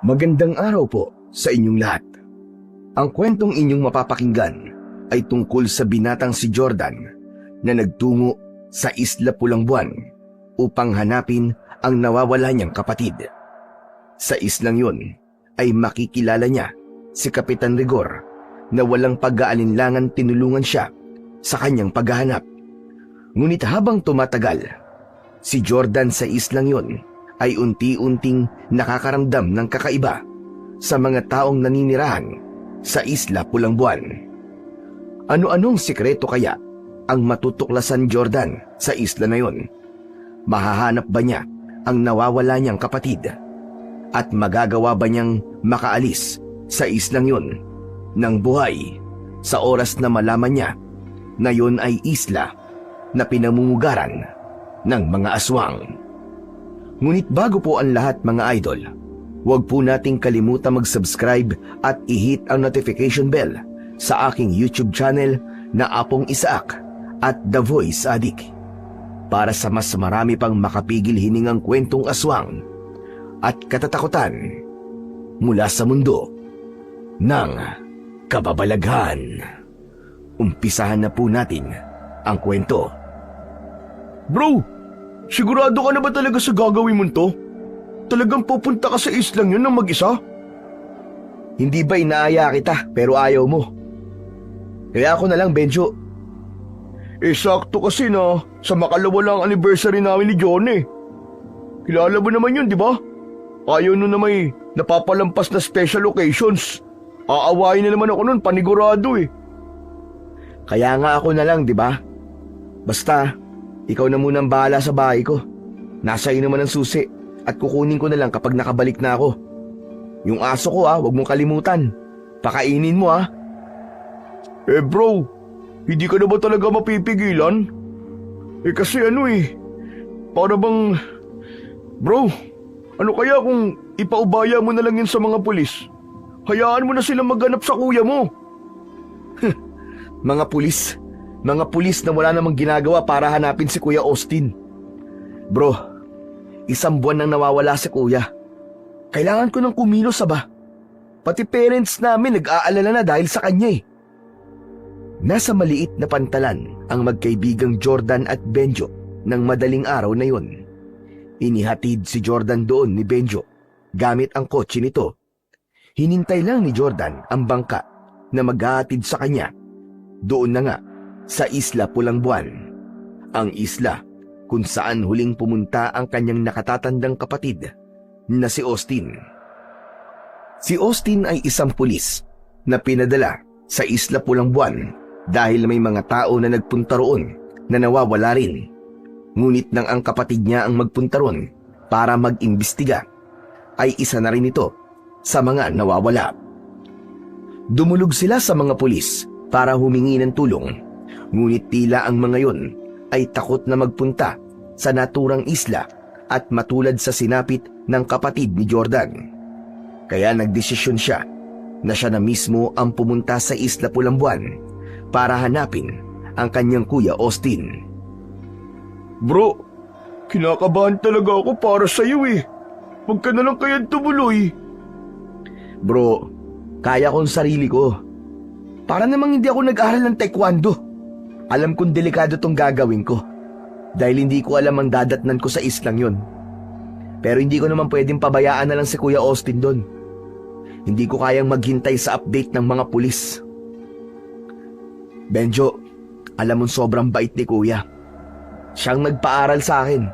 Magandang araw po sa inyong lahat. Ang kwentong inyong mapapakinggan ay tungkol sa binatang si Jordan na nagtungo sa Isla Pulang Buwan upang hanapin ang nawawala niyang kapatid. Sa islang yun ay makikilala niya si Kapitan Rigor na walang pag-aalinlangan tinulungan siya sa kanyang paghahanap. Ngunit habang tumatagal, si Jordan sa islang yun ay unti-unting nakakaramdam ng kakaiba sa mga taong naninirahan sa Isla Pulang Buwan. Ano-anong sikreto kaya ang matutuklasan Jordan sa isla na yon? Mahahanap ba niya ang nawawala niyang kapatid? At magagawa ba niyang makaalis sa islang yon ng buhay sa oras na malaman niya na yon ay isla na pinamumugaran ng mga aswang? Ngunit bago po ang lahat mga idol, huwag po nating kalimutan mag-subscribe at i-hit ang notification bell sa aking YouTube channel na Apong Isaak at The Voice Addict para sa mas marami pang makapigil hiningang kwentong aswang at katatakutan mula sa mundo ng kababalaghan. Umpisahan na po natin ang kwento. Bro, sigurado ka na ba talaga sa gagawin mo to? Talagang pupunta ka sa islang yun ng mag-isa? Hindi ba inaaya kita pero ayaw mo? Kaya ako na lang, Benjo. Sakto kasi na sa makalawalang anniversary namin ni John eh. Kilala mo naman yun, di ba? Ayaw nun na may napapalampas na special occasions. Aawain na naman ako nun, panigurado eh. Kaya nga ako na lang, di ba? Basta, ikaw na munang bahala sa bahay ko. Nasa iyo naman ang susi at kukunin ko na lang kapag nakabalik na ako. Yung aso ko huwag mong kalimutan. Pakainin mo Bro, hindi ka na ba talaga mapipigilan? Kasi para bang... Bro, ano kaya kung ipaubaya mo na lang yun sa mga pulis? Hayaan mo na silang maghanap sa kuya mo. Mga pulis na wala namang ginagawa para hanapin si Kuya Austin. Bro, 1 buwan nang nawawala si Kuya. Kailangan ko ng kumilos ba? Pati parents namin nag-aalala na dahil sa kanya eh. Nasa maliit na pantalan ang magkaibigang Jordan at Benjo ng madaling araw na yon. Inihatid si Jordan doon ni Benjo gamit ang kotse nito. Hinintay lang ni Jordan ang bangka na maghahatid sa kanya. Doon na nga sa Isla Pulang Buwan, ang isla kung saan huling pumunta ang kanyang nakatatandang kapatid na si Austin. Si Austin ay isang pulis na pinadala sa Isla Pulang Buwan dahil may mga tao na nagpunta roon na nawawala rin. Ngunit nang ang kapatid niya ang magpunta roon para mag-imbestiga, ay isa na rin ito sa mga nawawala. Dumulog sila sa mga pulis para humingi ng tulong. Ngunit tila ang mga yon ay takot na magpunta sa naturang isla at matulad sa sinapit ng kapatid ni Jordan. Kaya nagdesisyon siya na siya na mismo ang pumunta sa Isla Pulang Buwan para hanapin ang kanyang kuya Austin. Bro, kinakabahan talaga ako para sa iyo eh. Huwag ka na lang kaya tumuloy. Bro, kaya kong sarili ko. Para namang hindi ako nag-aral ng taekwondo. Alam kong delikado tong gagawin ko dahil hindi ko alam ang dadatnan ko sa islang yon. Pero hindi ko naman pwedeng pabayaan na lang si Kuya Austin doon. Hindi ko kayang maghintay sa update ng mga pulis. Benjo, alam mong sobrang bait ni Kuya. Siyang nagpaaral sa akin,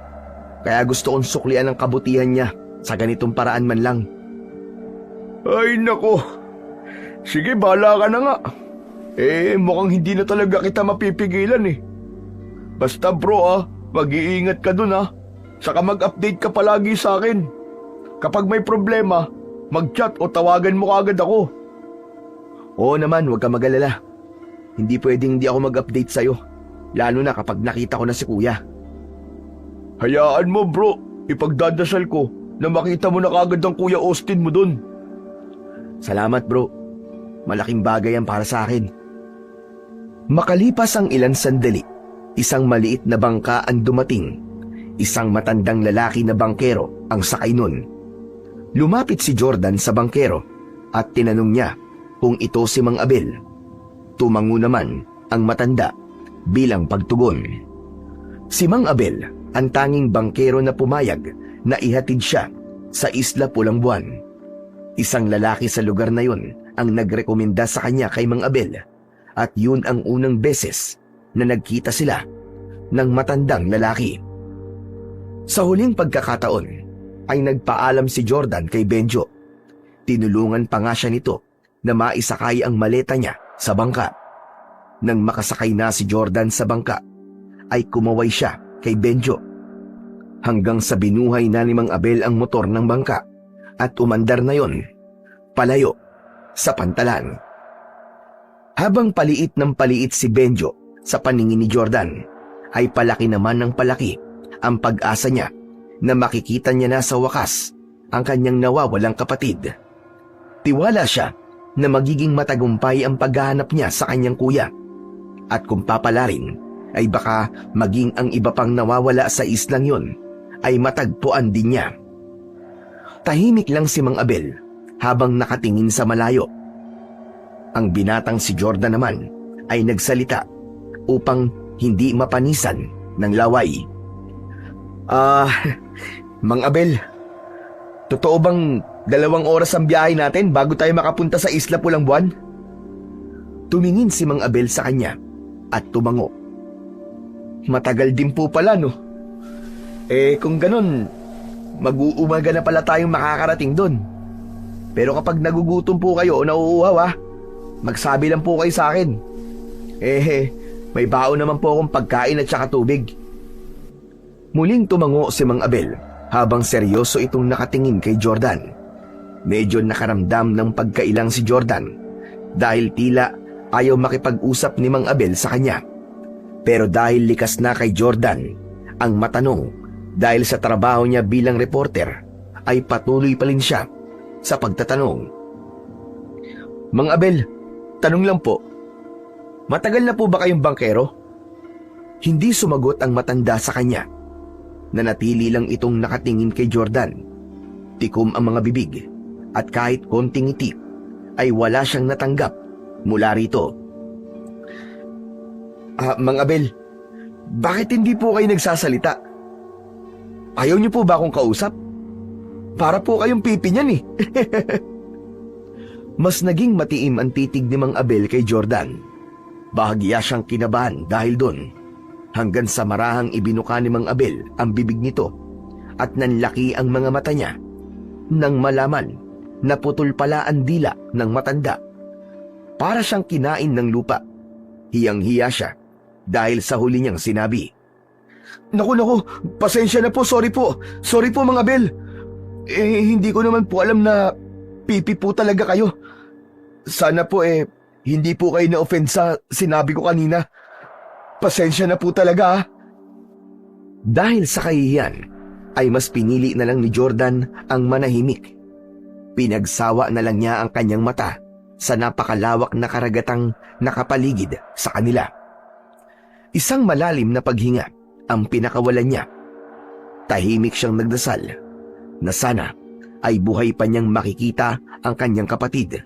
kaya gusto kong suklian ang kabutihan niya sa ganitong paraan man lang. Ay nako, sige bahala ka na nga. Mukhang hindi na talaga kita mapipigilan eh. Basta bro mag-iingat ka dun Saka mag-update ka palagi sa akin. Kapag may problema, mag-chat o tawagan mo kaagad ako. Oo naman, huwag ka mag-alala. Hindi pwedeng hindi ako mag-update sa'yo. Lalo na kapag nakita ko na si Kuya. Hayaan mo bro, ipagdadasal ko na makita mo na kaagad ang Kuya Austin mo dun. Salamat bro. Malaking bagay yan para sa akin. Makalipas ang ilang sandali, isang maliit na bangka ang dumating. Isang matandang lalaki na bangkero ang sakay nun. Lumapit si Jordan sa bangkero at tinanong niya kung ito si Mang Abel. Tumango naman ang matanda bilang pagtugon. Si Mang Abel ang tanging bangkero na pumayag na ihatid siya sa Isla Pulang Buwan. Isang lalaki sa lugar na yun ang nagrekomenda sa kanya kay Mang Abel at yun ang unang beses na nagkita sila ng matandang lalaki. Sa huling pagkakataon ay nagpaalam si Jordan kay Benjo. Tinulungan pa nga siya nito na maisakay ang maleta niya sa bangka. Nang makasakay na si Jordan sa bangka, ay kumaway siya kay Benjo. Hanggang sa binuhay na ni Mang Abel ang motor ng bangka at umandar na yon palayo sa pantalan. Habang paliit ng paliit si Benjo sa paningin ni Jordan, ay palaki naman ng palaki ang pag-asa niya na makikita niya na sa wakas ang kanyang nawawalang kapatid. Tiwala siya na magiging matagumpay ang paghahanap niya sa kanyang kuya. At kung papalarin, ay baka maging ang iba pang nawawala sa islang yon ay matagpuan din niya. Tahimik lang si Mang Abel habang nakatingin sa malayo. Ang binatang si Jordan naman ay nagsalita upang hindi mapanisan ng laway. Mang Abel, totoo bang 2 oras ang biyahe natin bago tayo makapunta sa Isla Pulang Buwan? Tumingin si Mang Abel sa kanya at tumango. Matagal din po pala, no? Kung ganun, mag-uumaga na pala tayong makakarating doon. Pero kapag nagugutom po kayo o nauuhaw, magsabi lang po kayo sa akin. May baon naman po akong pagkain at saka tubig. Muling tumango si Mang Abel habang seryoso itong nakatingin kay Jordan. Medyo nakaramdam ng pagkailang si Jordan dahil tila ayaw makipag-usap ni Mang Abel sa kanya. Pero dahil likas na kay Jordan ang matanong dahil sa trabaho niya bilang reporter, ay patuloy pa rin siya sa pagtatanong. Mang Abel, tanong lang po, matagal na po ba kayong bangkero? Hindi sumagot ang matanda sa kanya. Nanatili lang itong nakatingin kay Jordan. Tikom ang mga bibig at kahit konting ngiti ay wala siyang natanggap mula rito. Mang Abel, bakit hindi po kayo nagsasalita? Ayaw niyo po ba akong kausap? Para po kayong pipi niyan eh. Mas naging matiim ang titig ni Mang Abel kay Jordan. Bahagya siyang kinabahan dahil doon. Hanggang sa marahang ibinuka ni Mang Abel ang bibig nito at nanlaki ang mga mata niya nang malaman na putol pala ang dila ng matanda. Para siyang kinain ng lupa. Hiyang-hiya siya dahil sa huli niyang sinabi. Naku, pasensya na po, sorry po Mang Abel. Hindi ko naman po alam na pipi po talaga kayo. Sana po hindi po kayo na-offend sa sinabi ko kanina. Pasensya na po talaga. Dahil sa kahihiyan, ay mas pinili na lang ni Jordan ang manahimik. Pinagsawa na lang niya ang kanyang mata sa napakalawak na karagatang nakapaligid sa kanila. Isang malalim na paghinga ang pinakawalan niya. Tahimik siyang nagdasal na sana ay buhay pa niyang makikita ang kanyang kapatid.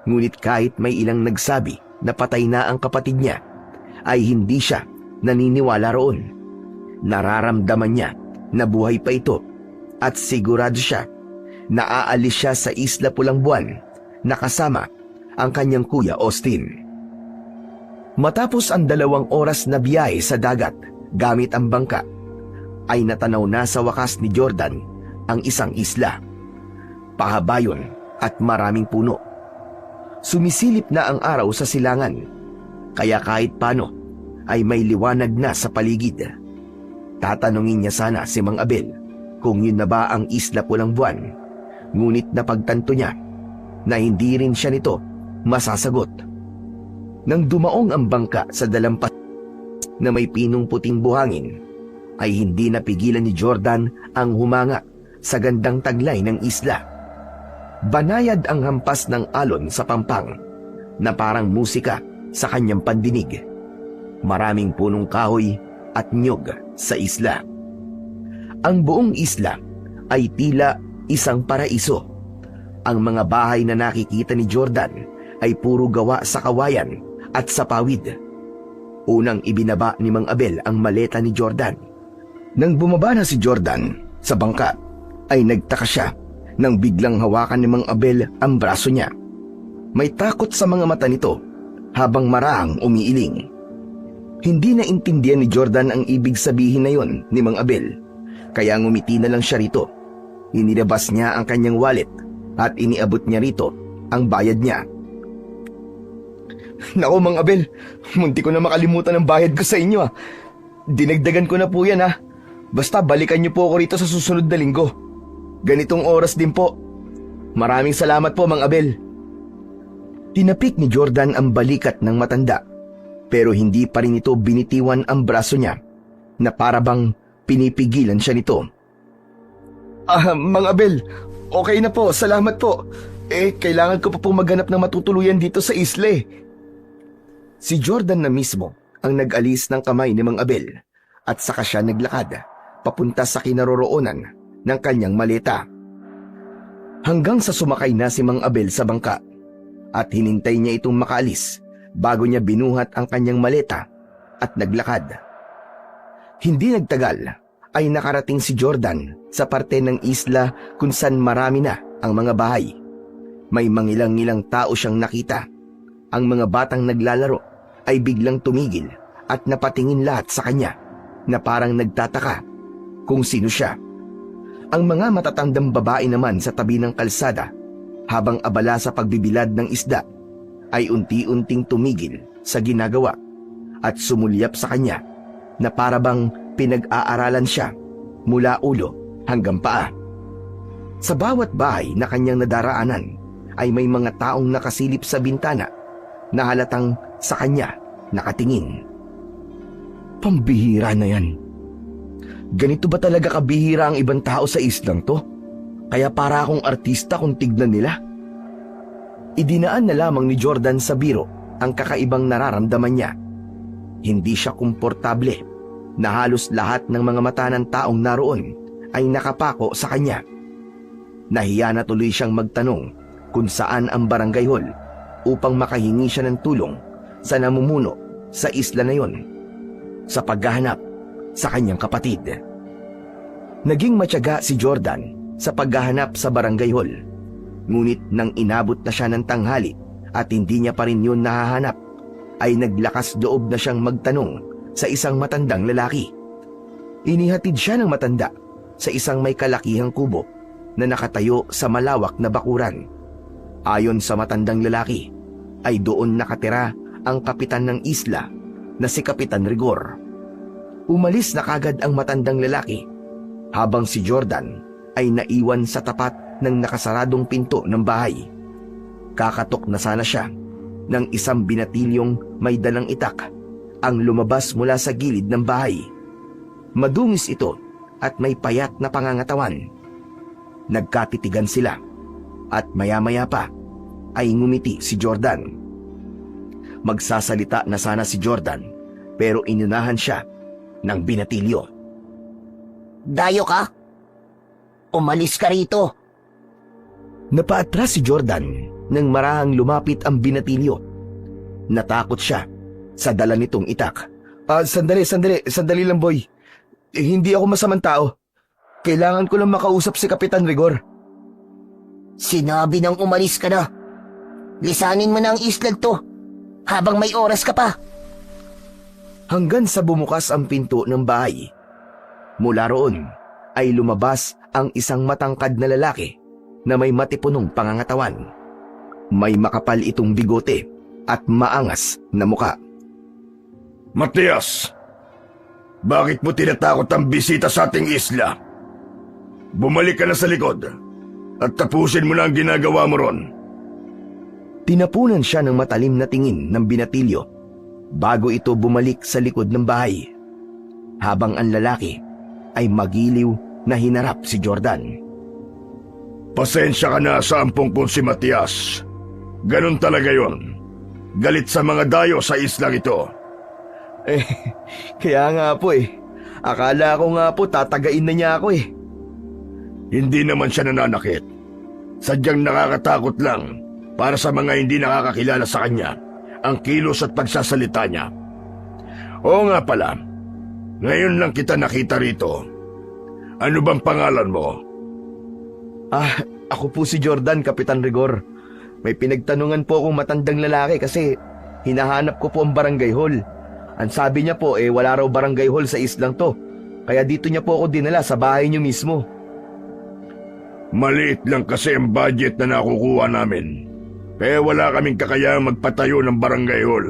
Ngunit kahit may ilang nagsabi na patay na ang kapatid niya, ay hindi siya naniniwala roon. Nararamdaman niya na buhay pa ito at sigurado siya na aalis siya sa Isla Pulang Buwan na kasama ang kanyang kuya Austin. Matapos ang 2 oras na biyahe sa dagat gamit ang bangka, ay natanaw na sa wakas ni Jordan ang isang isla. Pahabayon at maraming puno. Sumisilip na ang araw sa silangan, kaya kahit paano ay may liwanag na sa paligid. Tatanungin niya sana si Mang Abel kung yun na ba ang Isla Pulang Buwan, ngunit napagtanto niya na hindi rin siya nito masasagot. Nang dumaong ang bangka sa dalampas na may pinong puting buhangin, ay hindi napigilan ni Jordan ang humanga sa gandang taglay ng isla. Banayad ang hampas ng alon sa pampang na parang musika sa kanyang pandinig. Maraming punong kahoy at nyog sa isla. Ang buong isla ay tila isang paraiso. Ang mga bahay na nakikita ni Jordan ay puro gawa sa kawayan at sa pawid. Unang ibinaba ni Mang Abel ang maleta ni Jordan. Nang bumaba na si Jordan sa bangka, ay nagtaka siya nang biglang hawakan ni Mang Abel ang braso niya. May takot sa mga mata nito habang marahang umiiling. Hindi na intindihan ni Jordan ang ibig sabihin na yon ni Mang Abel, kaya ngumiti na lang siya rito. Inilabas niya ang kanyang wallet at iniabot niya rito ang bayad niya. Nako Mang Abel, munti ko na makalimutan ang bayad ko sa inyo ah. Dinagdagan ko na po yan ah. Basta balikan niyo po ako rito sa susunod na linggo. Ganitong oras din po. Maraming salamat po Mang Abel. Tinapik ni Jordan ang balikat ng matanda, pero hindi pa rin ito binitiwan ang braso niya na para bang pinipigilan siya nito. Mang Abel, okay na po, salamat po. Kailangan ko pa pong maghanap ng matutuluyan dito sa isla eh. Si Jordan na mismo ang nag-alis ng kamay ni Mang Abel at saka siya naglakad papunta sa kinaroroonan ng kanyang maleta. Hanggang sa sumakay na si Mang Abel sa bangka at hinintay niya itong makaalis bago niya binuhat ang kanyang maleta at naglakad. Hindi nagtagal ay nakarating si Jordan sa parte ng isla kung saan marami na ang mga bahay. May mangilang-ngilang tao siyang nakita. Ang mga batang naglalaro ay biglang tumigil at napatingin lahat sa kanya na parang nagtataka kung sino siya. Ang mga matatandang babae naman sa tabi ng kalsada habang abala sa pagbibilad ng isda ay unti-unting tumigil sa ginagawa at sumulyap sa kanya na para bang pinag-aaralan siya mula ulo hanggang paa. Sa bawat bahay na kanyang nadaraanan ay may mga taong nakasilip sa bintana na halatang sa kanya nakatingin. Pambihira na yan. Ganito ba talaga kabihira ang ibang tao sa islang to? Kaya para akong artista kung tignan nila. Idinaan na lamang ni Jordan sa biro ang kakaibang nararamdaman niya. Hindi siya komportable na halos lahat ng mga mata ng taong naroon ay nakapako sa kanya. Nahiya na tuloy siyang magtanong kung saan ang barangay hall upang makahingi siya ng tulong sa namumuno sa isla na yon sa paghahanap sa kanyang kapatid. Naging matyaga si Jordan sa paghahanap sa barangay hall, ngunit nang inabot na siya ng tanghali at hindi niya pa rin yun nahahanap, ay naglakas loob na siyang magtanong sa isang matandang lalaki. Inihatid siya ng matanda sa isang may kalakihang kubo na nakatayo sa malawak na bakuran. Ayon sa matandang lalaki, ay doon nakatira ang kapitan ng isla na si Kapitan Rigor. Umalis na kagad ang matandang lalaki habang si Jordan ay naiwan sa tapat ng nakasaradong pinto ng bahay. Kakatok na sana siya ng isang binatilyong may dalang itak ang lumabas mula sa gilid ng bahay. Madungis ito at may payat na pangangatawan. Nagkatitigan sila at maya-maya pa ay ngumiti si Jordan. Magsasalita na sana si Jordan pero inunahan siya ng binatilyo. Dayo ka? Umalis ka rito. Napaatras si Jordan nang marahang lumapit ang binatilyo. Natakot siya sa dala nitong itak. Sandali lang boy. Hindi ako masamang tao. Kailangan ko lang makausap si Kapitan Rigor. Sinabi nang umalis ka na. Lisanin mo na ang islag to habang may oras ka pa. Hanggang sa bumukas ang pinto ng bahay. Mula roon ay lumabas ang isang matangkad na lalaki na may matipunong pangangatawan. May makapal itong bigote at maangas na muka. Matias, bakit mo tinatakot ang bisita sa ating isla? Bumalik ka na sa likod at tapusin mo na ang ginagawa mo ron. Tinapunan siya ng matalim na tingin ng binatilyo bago ito bumalik sa likod ng bahay, habang ang lalaki ay magiliw na hinarap si Jordan. Pasensya ka na sa ampong kong si Matias. Ganun talaga yon. Galit sa mga dayo sa islang ito. Kaya nga po Akala ko nga po tatagain na niya ako Hindi naman siya nananakit. Sadyang nakakatakot lang para sa mga hindi nakakakilala sa kanya ang kilos at pagsasalita niya. Oo nga pala, ngayon lang kita nakita rito. Ano bang pangalan mo? Ako po si Jordan, Kapitan Rigor. May pinagtanungan po akong matandang lalaki kasi hinahanap ko po ang barangay hall. Ang sabi niya po wala raw barangay hall sa islang to. Kaya dito niya po ako dinala sa bahay niyo mismo. Maliit lang kasi ang budget na nakukuha namin. Kaya wala kaming kakayahang magpatayo ng barangay hall.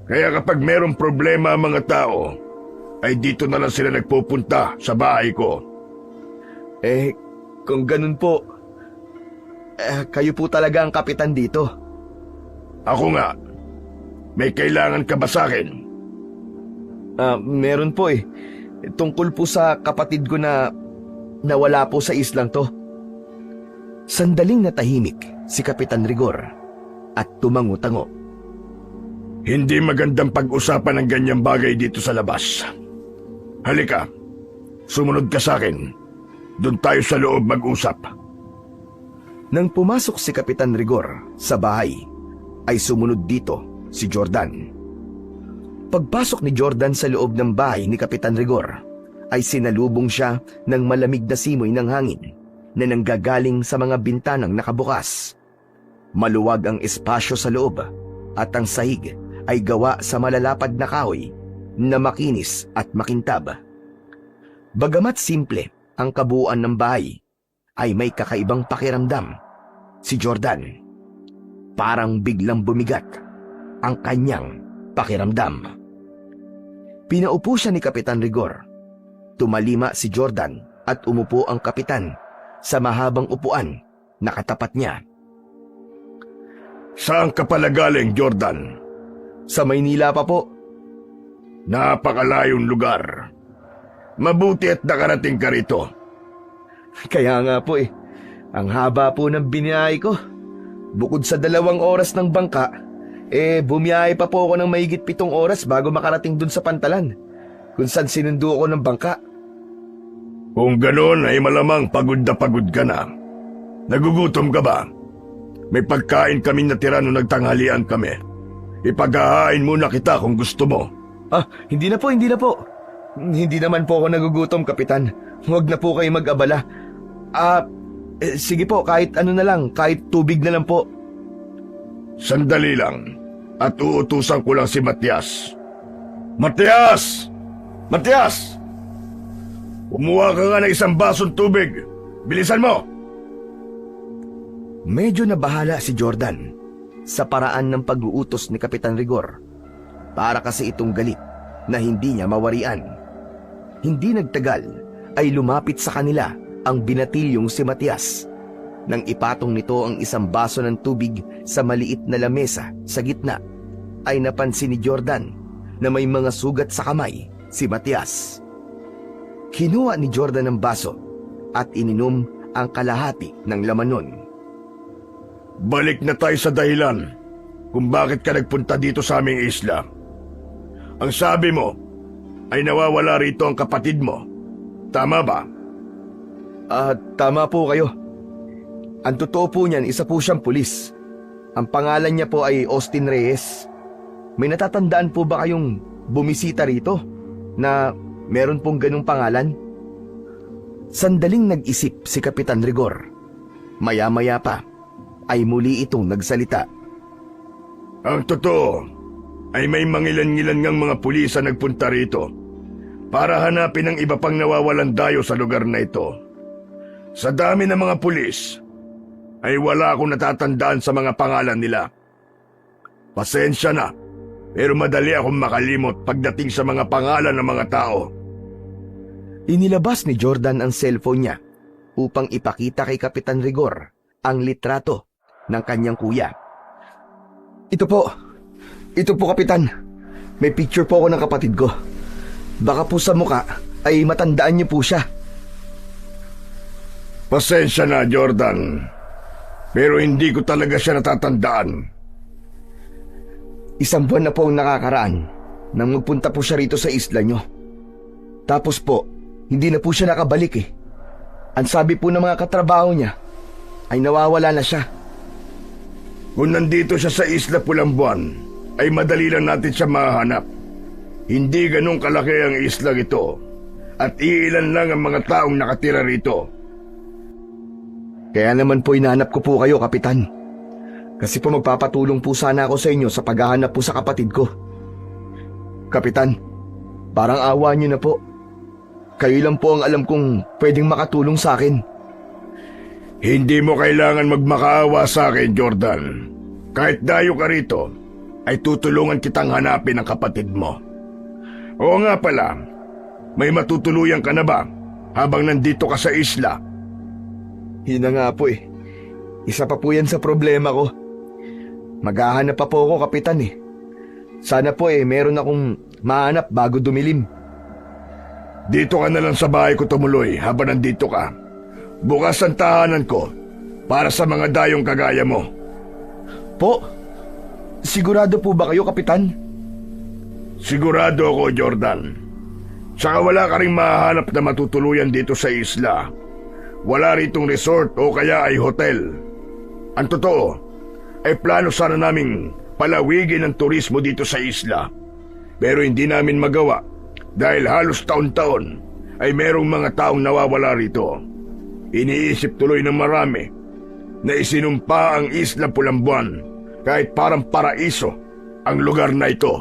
Kaya kapag merong problema ang mga tao, ay dito na lang sila nagpupunta sa bahay ko. Kung ganun po, kayo po talaga ang kapitan dito. Ako nga, may kailangan ka ba sa akin? Meron po Tungkol po sa kapatid ko na nawala po sa islang to. Sandaling natahimik si Kapitan Rigor at tumango-tango. Hindi magandang pag-usapan ng ganyang bagay dito sa labas. Halika, sumunod ka sa akin. Doon tayo sa loob mag-usap. Nang pumasok si Kapitan Rigor sa bahay, ay sumunod dito si Jordan. Pagpasok ni Jordan sa loob ng bahay ni Kapitan Rigor, ay sinalubong siya ng malamig na simoy ng hangin na nanggagaling sa mga bintanang nakabukas. Maluwag ang espasyo sa loob at ang sahig ay gawa sa malalapad na kahoy na makinis at makintab. Bagamat simple ang kabuuan ng bahay, ay may kakaibang pakiramdam si Jordan. Parang biglang bumigat ang kanyang pakiramdam. Pinaupo siya ni Kapitan Rigor. Tumalima si Jordan at umupo ang kapitan sa mahabang upuan na katapat niya. Saan ka pala galing, Jordan? Sa Maynila pa po. Napakalayong lugar. Mabuti at nakarating ka rito. Kaya nga po ang haba po ng biniyahe ko. Bukod sa 2 oras ng bangka, bumiyahe pa po ako ng mahigit 7 oras bago makarating dun sa Pantalan, kung saan sinundo ako ng bangka. Kung ganoon ay malamang pagod ka na. Nagugutom ka ba? May pagkain kaming natira nung nagtanghalian kami. Ipaghahain muna kita kung gusto mo. Hindi na po. Hindi naman po ako nagugutom, Kapitan. Huwag na po kayo mag-abala. Sige po, kahit ano na lang, kahit tubig na lang po. Sandali lang, at uutusan ko lang si Matias. Matias! Matias! Kumuha ka nga ng 1 basong tubig. Bilisan mo! Medyo nabahala si Jordan sa paraan ng pag-uutos ni Kapitan Rigor. Para kasi itong galit na hindi niya mawarian. Hindi nagtagal ay lumapit sa kanila ang binatilyong si Matias. Nang ipatong nito ang 1 baso ng tubig sa maliit na lamesa sa gitna, ay napansin ni Jordan na may mga sugat sa kamay si Matias. Kinuha ni Jordan ang baso at ininom ang kalahati ng laman nun. Balik na tayo sa dahilan kung bakit ka nagpunta dito sa aming isla. Ang sabi mo ay nawawala rito ang kapatid mo. Tama ba? Tama po kayo. Ang totoo po niyan, isa po siyang pulis. Ang pangalan niya po ay Austin Reyes. May natatandaan po ba kayong bumisita rito na meron pong ganung pangalan? Sandaling nag-isip si Kapitan Rigor. Maya-maya pa ay muli itong nagsalita. Ang totoo ay may mangilan-ngilan ngang mga pulis na nagpunta rito para hanapin ang iba pang nawawalan dayo sa lugar na ito. Sa dami ng mga pulis, ay wala akong natatandaan sa mga pangalan nila. Pasensya na, pero madali akong makalimot pagdating sa mga pangalan ng mga tao. Inilabas ni Jordan ang cellphone niya upang ipakita kay Kapitan Rigor ang litrato ng kanyang kuya. Ito po, Kapitan. May picture po ako ng kapatid ko. Baka po sa muka ay matandaan niyo po siya. Pasensya na, Jordan. Pero hindi ko talaga siya natatandaan. 1 buwan na po ang nakakaraan nang magpunta po siya rito sa isla nyo. Tapos po, hindi na po siya nakabalik Ang sabi po ng mga katrabaho niya ay nawawala na siya. Kung nandito siya sa Isla Pulang Buwan, ay madali lang natin siya mahanap. Hindi ganun kalaki ang isla ito, at iilan lang ang mga taong nakatira rito. Kaya naman po inahanap ko po kayo, Kapitan. Kasi po magpapatulong po sana ako sa inyo sa paghahanap po sa kapatid ko. Kapitan, parang awa niyo na po. Kayo lang po ang alam kong pwedeng makatulong sa akin. Hindi mo kailangan magmakaawa sa akin, Jordan. Kahit dayo ka rito, ay tutulungan kitang hanapin ang kapatid mo. Oo nga pala, may matutuluyan ka na ba habang nandito ka sa isla? Yun na nga po eh. Isa pa po yan sa problema ko. Maghahanap pa po ako, Kapitan eh. Sana po meron akong mahanap bago dumilim. Dito ka na lang sa bahay ko tumuloy habang nandito ka. Bukas ang tahanan ko para sa mga dayong kagaya mo. Po, sigurado po ba kayo, Kapitan? Sigurado ako, Jordan. Saka wala ka rin mahanap na matutuluyan dito sa isla. Wala ritong resort o kaya ay hotel. Ang totoo, ay plano sana naming palawigin ang turismo dito sa isla. Pero hindi namin magawa dahil halos taon-taon ay merong mga taong nawawala rito. Iniisip tuloy ng marami na isinumpa ang Isla Pulang Buwan kahit parang paraiso ang lugar na ito.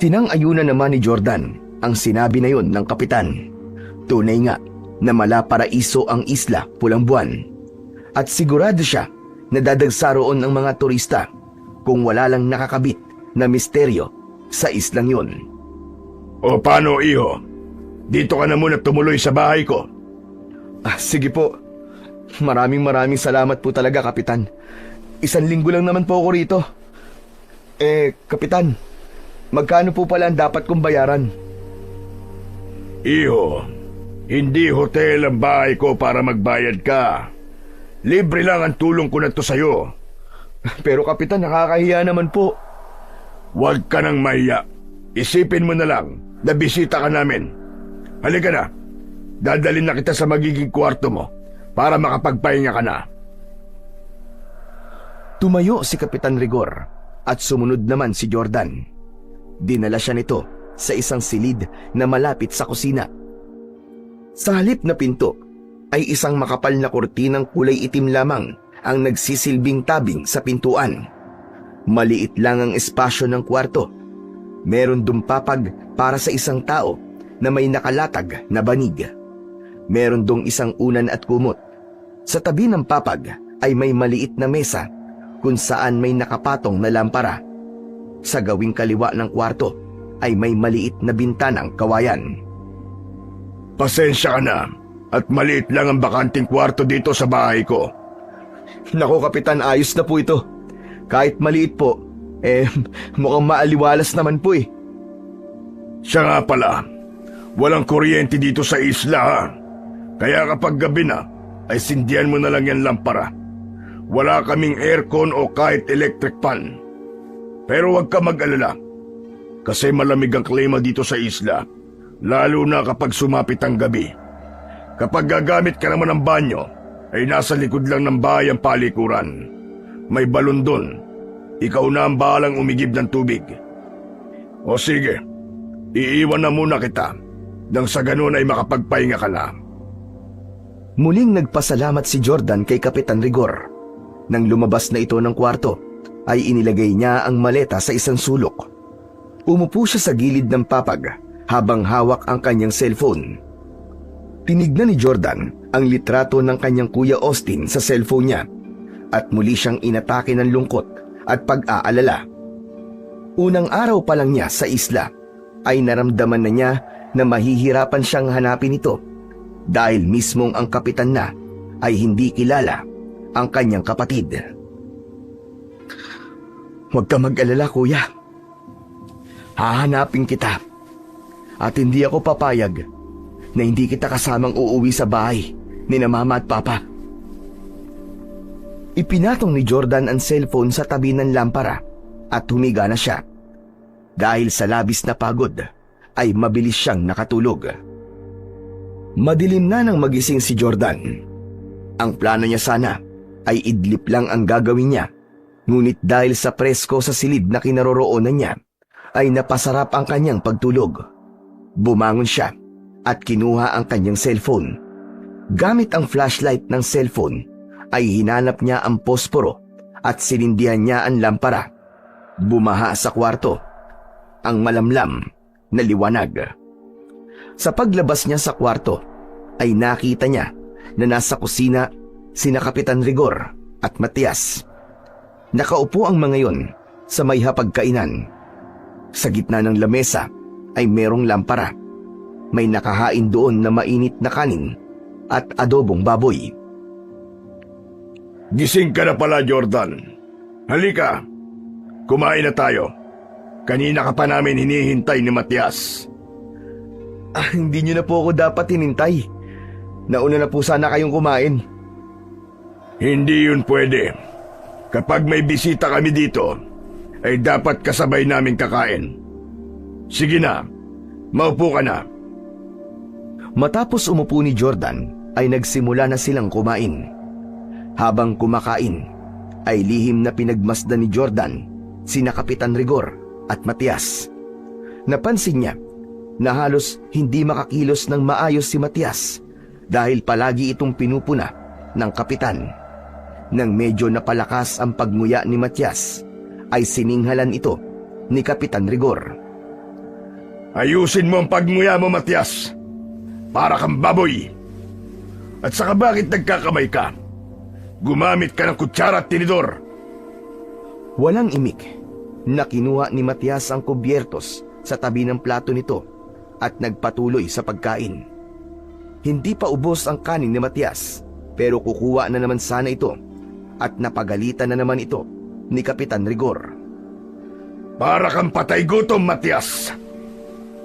Tinang-ayunan naman ni Jordan ang sinabi na yon ng Kapitan. Tunay nga na malaparaiso ang Isla Pulang Buwan. At sigurado siya na dadagsa roon ang mga turista kung wala lang nakakabit na misteryo sa islang yon. O paano, iho? Dito ka na muna tumuloy sa bahay ko. Sige po. Maraming salamat po talaga, Kapitan. 1 linggo lang naman po ako rito. Kapitan, magkano po pala ang dapat kong bayaran? Iho, hindi hotel ang bahay ko para magbayad ka. Libre lang ang tulong ko na to sa'yo. Pero Kapitan, nakakahiya naman po. Huwag ka nang mahiya. Isipin mo na lang na bisita ka namin. Halika na. Dadalhin na kita sa magiging kwarto mo para makapagpahinga ka na. Tumayo si Kapitan Rigor at sumunod naman si Jordan. Dinala siya nito sa isang silid na malapit sa kusina. Sa halip na pinto ay isang makapal na kurtinang kulay itim lamang ang nagsisilbing tabing sa pintuan. Maliit lang ang espasyo ng kwarto. Meron dumpapag para sa isang tao na may nakalatag na banig. Meron dong isang unan at kumot. Sa tabi ng papag ay may maliit na mesa kung saan may nakapatong na lampara. Sa gawing kaliwa ng kwarto ay may maliit na bintanang kawayan. Pasensya ka na at maliit lang ang bakanting kwarto dito sa bahay ko. Nako Kapitan, ayos na po ito. Kahit maliit po, mukhang maaliwalas naman po eh. Siya nga pala, walang kuryente dito sa isla ha. Kaya kapag gabi na, ay sindihan mo na lang yan lampara. Wala kaming aircon o kahit electric fan. Pero huwag ka mag-alala, kasi malamig ang klima dito sa isla, lalo na kapag sumapit ang gabi. Kapag gagamit ka naman ng banyo, ay nasa likod lang ng bahay ang palikuran. May balon doon. Ikaw na ang bahalang umigib ng tubig. O sige, iiwan na muna kita, nang sa ganun ay makapagpahinga ka na. Muling nagpasalamat si Jordan kay Kapitan Rigor. Nang lumabas na ito ng kwarto, ay inilagay niya ang maleta sa isang sulok. Umupo siya sa gilid ng papag habang hawak ang kanyang cellphone. Tinignan ni Jordan ang litrato ng kanyang kuya Austin sa cellphone niya at muli siyang inatake ng lungkot at pag-aalala. Unang araw pa lang niya sa isla ay naramdaman na niya na mahihirapan siyang hanapin ito dahil mismong ang kapitan na ay hindi kilala ang kanyang kapatid. Huwag ka mag-alala, kuya. Hahanapin kita at hindi ako papayag na hindi kita kasamang uuwi sa bahay ni na mama at papa. Ipinatong ni Jordan ang cellphone sa tabi ng lampara at humiga na siya. Dahil sa labis na pagod ay mabilis siyang nakatulog. Madilim na nang magising si Jordan. Ang plano niya sana ay idlip lang ang gagawin niya. Ngunit dahil sa presko sa silid na kinaroroonan niya, ay napasarap ang kanyang pagtulog. Bumangon siya at kinuha ang kanyang cellphone. Gamit ang flashlight ng cellphone, ay hinanap niya ang posporo at sinindihan niya ang lampara. Bumaha sa kwarto ang malamlam na liwanag. Sa paglabas niya sa kwarto, ay nakita niya na nasa kusina sina Kapitan Rigor at Matias. Nakaupo ang mga yon sa may hapagkainan. Sa gitna ng lamesa ay merong lampara. May nakahain doon na mainit na kanin at adobong baboy. Gising ka na pala, Jordan. Halika, kumain na tayo. Kanina ka pa namin hinihintay ni Matias. Hindi niyo na po ako dapat hinintay. Nauna na po sana kayong kumain. Hindi yun pwede. Kapag may bisita kami dito, ay dapat kasabay namin kakain. Sige na, maupo ka na. Matapos umupo ni Jordan, ay nagsimula na silang kumain. Habang kumakain, ay lihim na pinagmasdan ni Jordan sina Kapitan Rigor at Matias. Napansin niya na halos hindi makakilos ng maayos si Matias dahil palagi itong pinupuna ng kapitan. Nang medyo napalakas ang pagmuya ni Matias, ay sininghalan ito ni Kapitan Rigor. Ayusin mo ang pagmuya mo, Matias. Para kang baboy. At saka bakit nagkakamay ka? Gumamit ka ng kutsara at tinidor. Walang imik na kinuha ni Matias ang kubyertos sa tabi ng plato nito at nagpatuloy sa pagkain. Hindi pa ubos ang kanin ni Matias, pero kukuha na naman sana ito at napagalitan na naman ito ni Kapitan Rigor. Para kang patay gutom, Matias.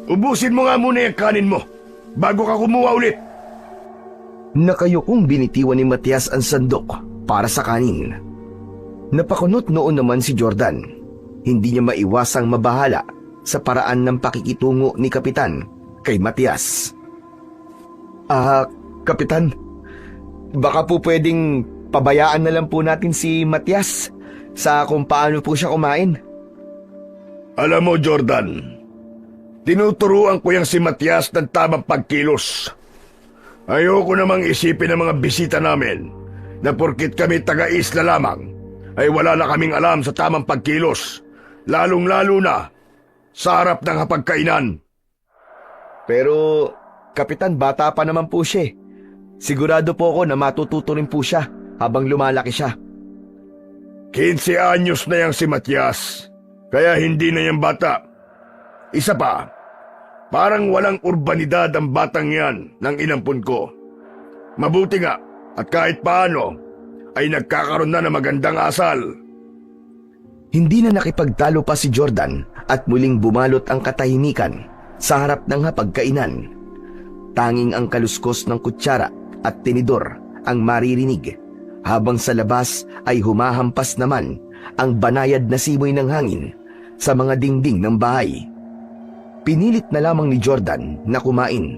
Ubusin mo nga muna yung kanin mo bago ka kumuha ulit. Nakayukong binitiwan ni Matias ang sandok para sa kanin. Napakunot noon naman si Jordan. Hindi niya maiwasang mabahala sa paraan ng pakikitungo ni Kapitan kay Matias. Kapitan, baka po pwedeng pabayaan na lang po natin si Matias sa kung paano po siya kumain. Alam mo, Jordan, tinuturuan ko yang si Matias ng tamang pagkilos. Ayoko namang isipin ng mga bisita namin na porkit kami taga-isla lamang, ay wala na kaming alam sa tamang pagkilos, lalong-lalo na sa harap ng hapagkainan. Pero, Kapitan, bata pa naman po siya. Sigurado po ako na matututo rin po siya habang lumalaki siya. 15 anyos na yang si Matias, kaya hindi na yang bata. Isa pa, parang walang urbanidad ang batang yan ng inampun ko. Mabuti nga at kahit paano ay nagkakaroon na ng magandang asal. Hindi na nakipagtalo pa si Jordan at muling bumalot ang katahimikan sa harap ng hapagkainan. Tanging ang kaluskos ng kutsara at tinidor ang maririnig, habang sa labas ay humahampas naman ang banayad na simoy ng hangin sa mga dingding ng bahay. Pinilit na lamang ni Jordan na kumain,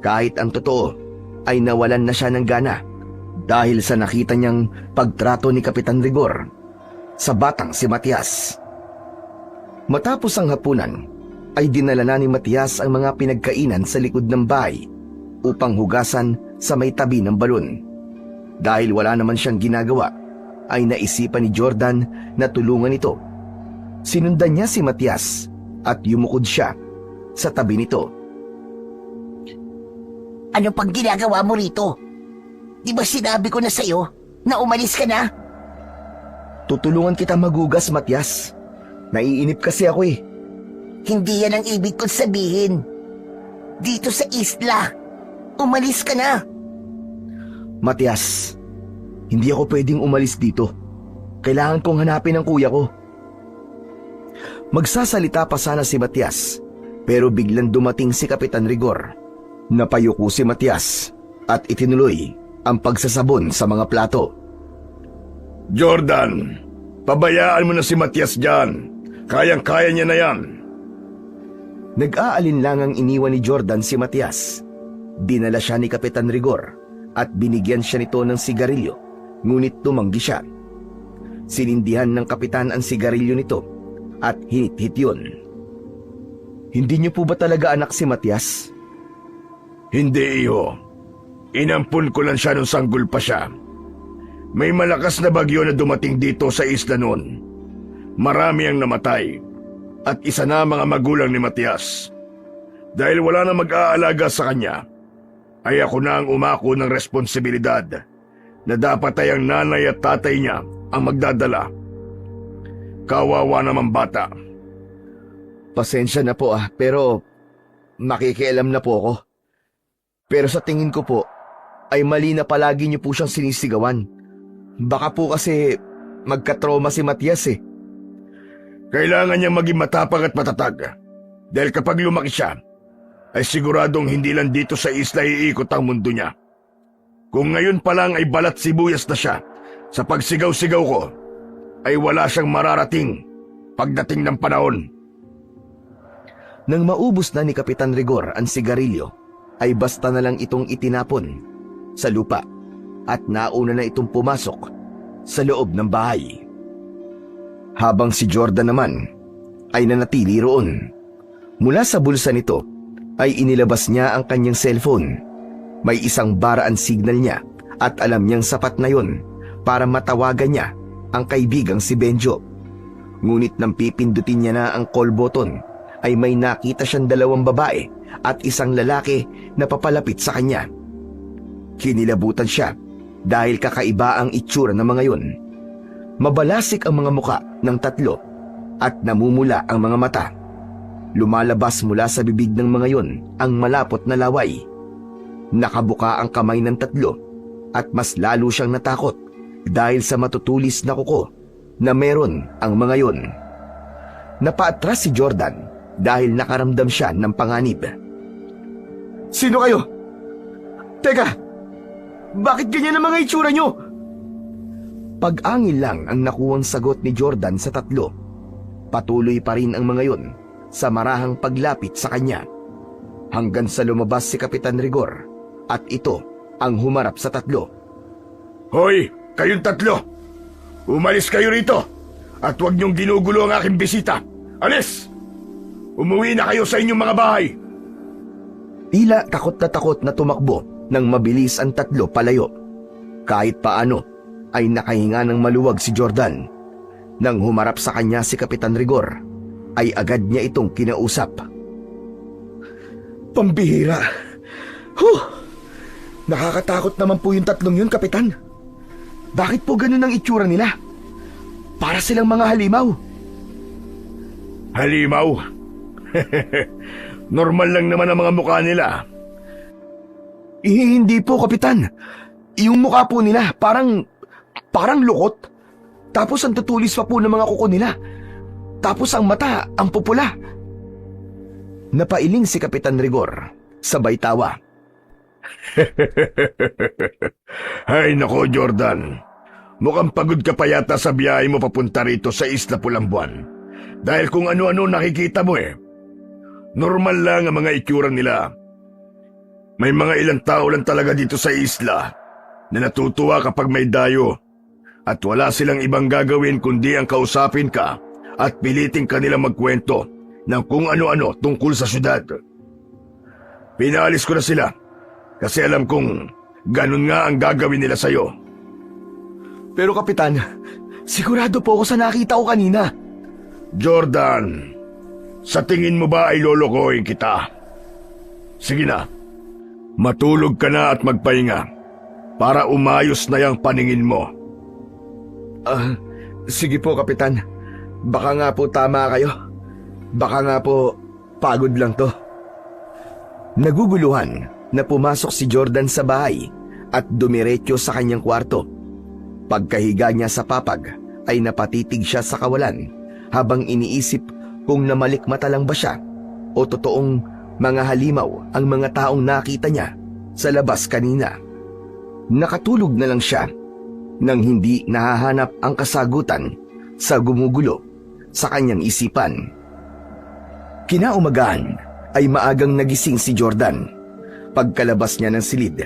kahit ang totoo ay nawalan na siya ng gana dahil sa nakita niyang pagtrato ni Kapitan Rigor sa batang si Matias. Matapos ang hapunan, ay dinala na ni Matias ang mga pinagkainan sa likod ng bahay upang hugasan sa may tabi ng balon. Dahil wala naman siyang ginagawa, ay naisipan ni Jordan na tulungan ito. Sinundan niya si Matias at yumukod siya sa tabi nito. Ano pang ginagawa mo rito? Di ba sinabi ko na sa'yo na umalis ka na? Tutulungan kita magugas, Matias. Naiinip kasi ako eh. Hindi yan ang ibig kong sabihin. Dito sa isla, umalis ka na. Matias, hindi ako pwedeng umalis dito. Kailangan kong hanapin ang kuya ko. Magsasalita pa sana si Matias, pero biglang dumating si Kapitan Rigor. Napayuko si Matias at itinuloy ang pagsasabon sa mga plato. Jordan, pabayaan mo na si Matias dyan. Kayang-kaya niya na yan. Nag-aalinlangang iniwan ni Jordan si Matias. Dinala siya ni Kapitan Rigor at binigyan siya nito ng sigarilyo, ngunit tumanggi siya. Sinindihan ng kapitan ang sigarilyo nito at hinit-hit yun. Hindi niyo po ba talaga anak si Matias? Hindi, iho. Inampun ko lang siya nung sanggol pa siya. May malakas na bagyo na dumating dito sa isla noon. Marami ang namatay at isa na ang mga magulang ni Matias. Dahil wala na mag-aalaga sa kanya, ay ako na ang umako ng responsibilidad na dapat ay ang nanay at tatay niya ang magdadala. Kawawa naman bata. Pasensya na po pero makikialam na po ako. Pero sa tingin ko po, ay mali na palagi niyo po siyang sinisigawan. Baka po kasi magka-trauma si Matias eh. Kailangan niyang maging matapang at matatag. Dahil kapag lumaki siya, ay siguradong hindi lang dito sa isla iikot ang mundo niya. Kung ngayon pa lang ay balat sibuyas na siya, sa pagsigaw-sigaw ko, ay wala siyang mararating pagdating ng panahon. Nang maubos na ni Kapitan Rigor ang sigarilyo, ay basta na lang itong itinapon sa lupa at nauna na itong pumasok sa loob ng bahay. Habang si Jordan naman ay nanatili roon. Mula sa bulsa nito ay inilabas niya ang kanyang cellphone. May isang baraan signal niya at alam niyang sapat na yon para matawagan niya ang kaibigang si Benjo. Ngunit nang pipindutin niya na ang call button ay may nakita siyang 2 babae at isang lalaki na papalapit sa kanya. Kinilabutan siya dahil kakaiba ang itsura ng mga yun. Mabalasik ang mga muka ng tatlo at namumula ang mga mata. Lumalabas mula sa bibig ng mga yun ang malapot na laway. Nakabuka ang kamay ng tatlo at mas lalo siyang natakot dahil sa matutulis na kuko na meron ang mga yun. Napaatras si Jordan dahil nakaramdam siya ng panganib. Sino kayo? Teka, bakit ganyan ang mga itsura nyo? Pag-angil lang ang nakuwang sagot ni Jordan sa tatlo. Patuloy pa rin ang mga yun sa marahang paglapit sa kanya. Hanggang sa lumabas si Kapitan Rigor at ito ang humarap sa tatlo. Hoy, kayong tatlo! Umalis kayo rito at huwag niyong ginugulo ang aking bisita. Alis! Umuwi na kayo sa inyong mga bahay! Tila takot na tumakbo nang mabilis ang tatlo palayo. Kahit paano ay nakahinga ng maluwag si Jordan. Nang humarap sa kanya si Kapitan Rigor, ay agad niya itong kinausap. Pambihira! Huh! Nakakatakot naman po yung tatlong yun, Kapitan. Bakit po ganun ang itsura nila? Para silang mga halimaw. Halimaw? Normal lang naman ang mga mukha nila. Hindi po, Kapitan. Yung mukha po nila parang lukot. Tapos ang tutulis pa po ng mga kuko nila. Tapos ang mata, ang pupula. Napailing si Kapitan Rigor, sabay tawa. Ay nako, Jordan. Mukhang pagod ka pa yata sa biyahe mo papunta rito sa Isla Pulambuan. Dahil kung ano-ano nakikita mo eh. Normal lang ang mga itsura nila. May mga ilang tao lang talaga dito sa isla na natutuwa kapag may dayo. At wala silang ibang gagawin kundi ang kausapin ka at piliting kanila magkwento ng kung ano-ano tungkol sa syudad. Pinaalis ko na sila kasi alam kong ganun nga ang gagawin nila sa'yo. Pero Kapitan, sigurado po ako sa nakita ko kanina. Jordan, sa tingin mo ba ay lolokohin kita? Sige na, matulog ka na at magpahinga para umayos na yung paningin mo. Sige po, Kapitan. Baka nga po tama kayo. Baka nga po pagod lang to. Naguguluhan na pumasok si Jordan sa bahay at dumiretso sa kanyang kwarto. Pagkahiga niya sa papag ay napatitig siya sa kawalan habang iniisip kung namalikmata lang ba siya o totoong mga halimaw ang mga taong nakita niya sa labas kanina. Nakatulog na lang siya nang hindi nahahanap ang kasagutan sa gumugulo sa kanyang isipan. Kinaumagahan ay maagang nagising si Jordan. Pagkalabas niya ng silid,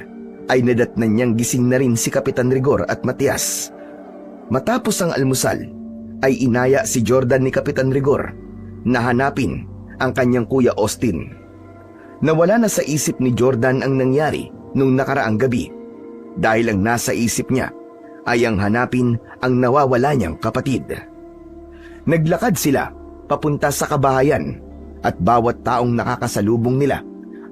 ay nadatnan niyang gising na rin si Kapitan Rigor at Matias. Matapos ang almusal, ay inaya si Jordan ni Kapitan Rigor na hanapin ang kanyang kuya Austin. Nawala na sa isip ni Jordan ang nangyari nung nakaraang gabi dahil ang nasa isip niya ay ang hanapin ang nawawala niyang kapatid. Naglakad sila papunta sa kabahayan at bawat taong nakakasalubong nila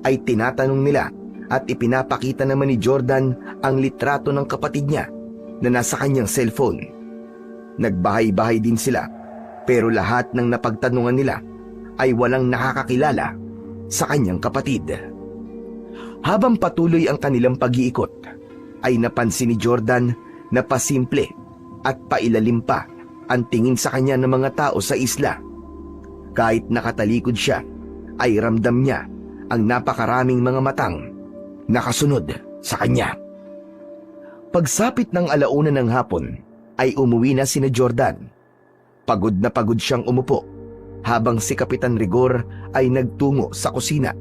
ay tinatanong nila at ipinapakita naman ni Jordan ang litrato ng kapatid niya na nasa kanyang cellphone. Nagbahay-bahay din sila pero lahat ng napagtanungan nila ay walang nakakakilala sa kanyang kapatid. Habang patuloy ang kanilang pag-iikot, ay napansin ni Jordan na pasimple at pailalim pa ang tingin sa kanya ng mga tao sa isla. Kahit nakatalikod siya, ay ramdam niya ang napakaraming mga matang nakasunod sa kanya. Pagsapit ng alauna ng hapon, ay umuwi na sina Jordan. Pagod na pagod siyang umupo, habang si Kapitan Rigor ay nagtungo sa kusina.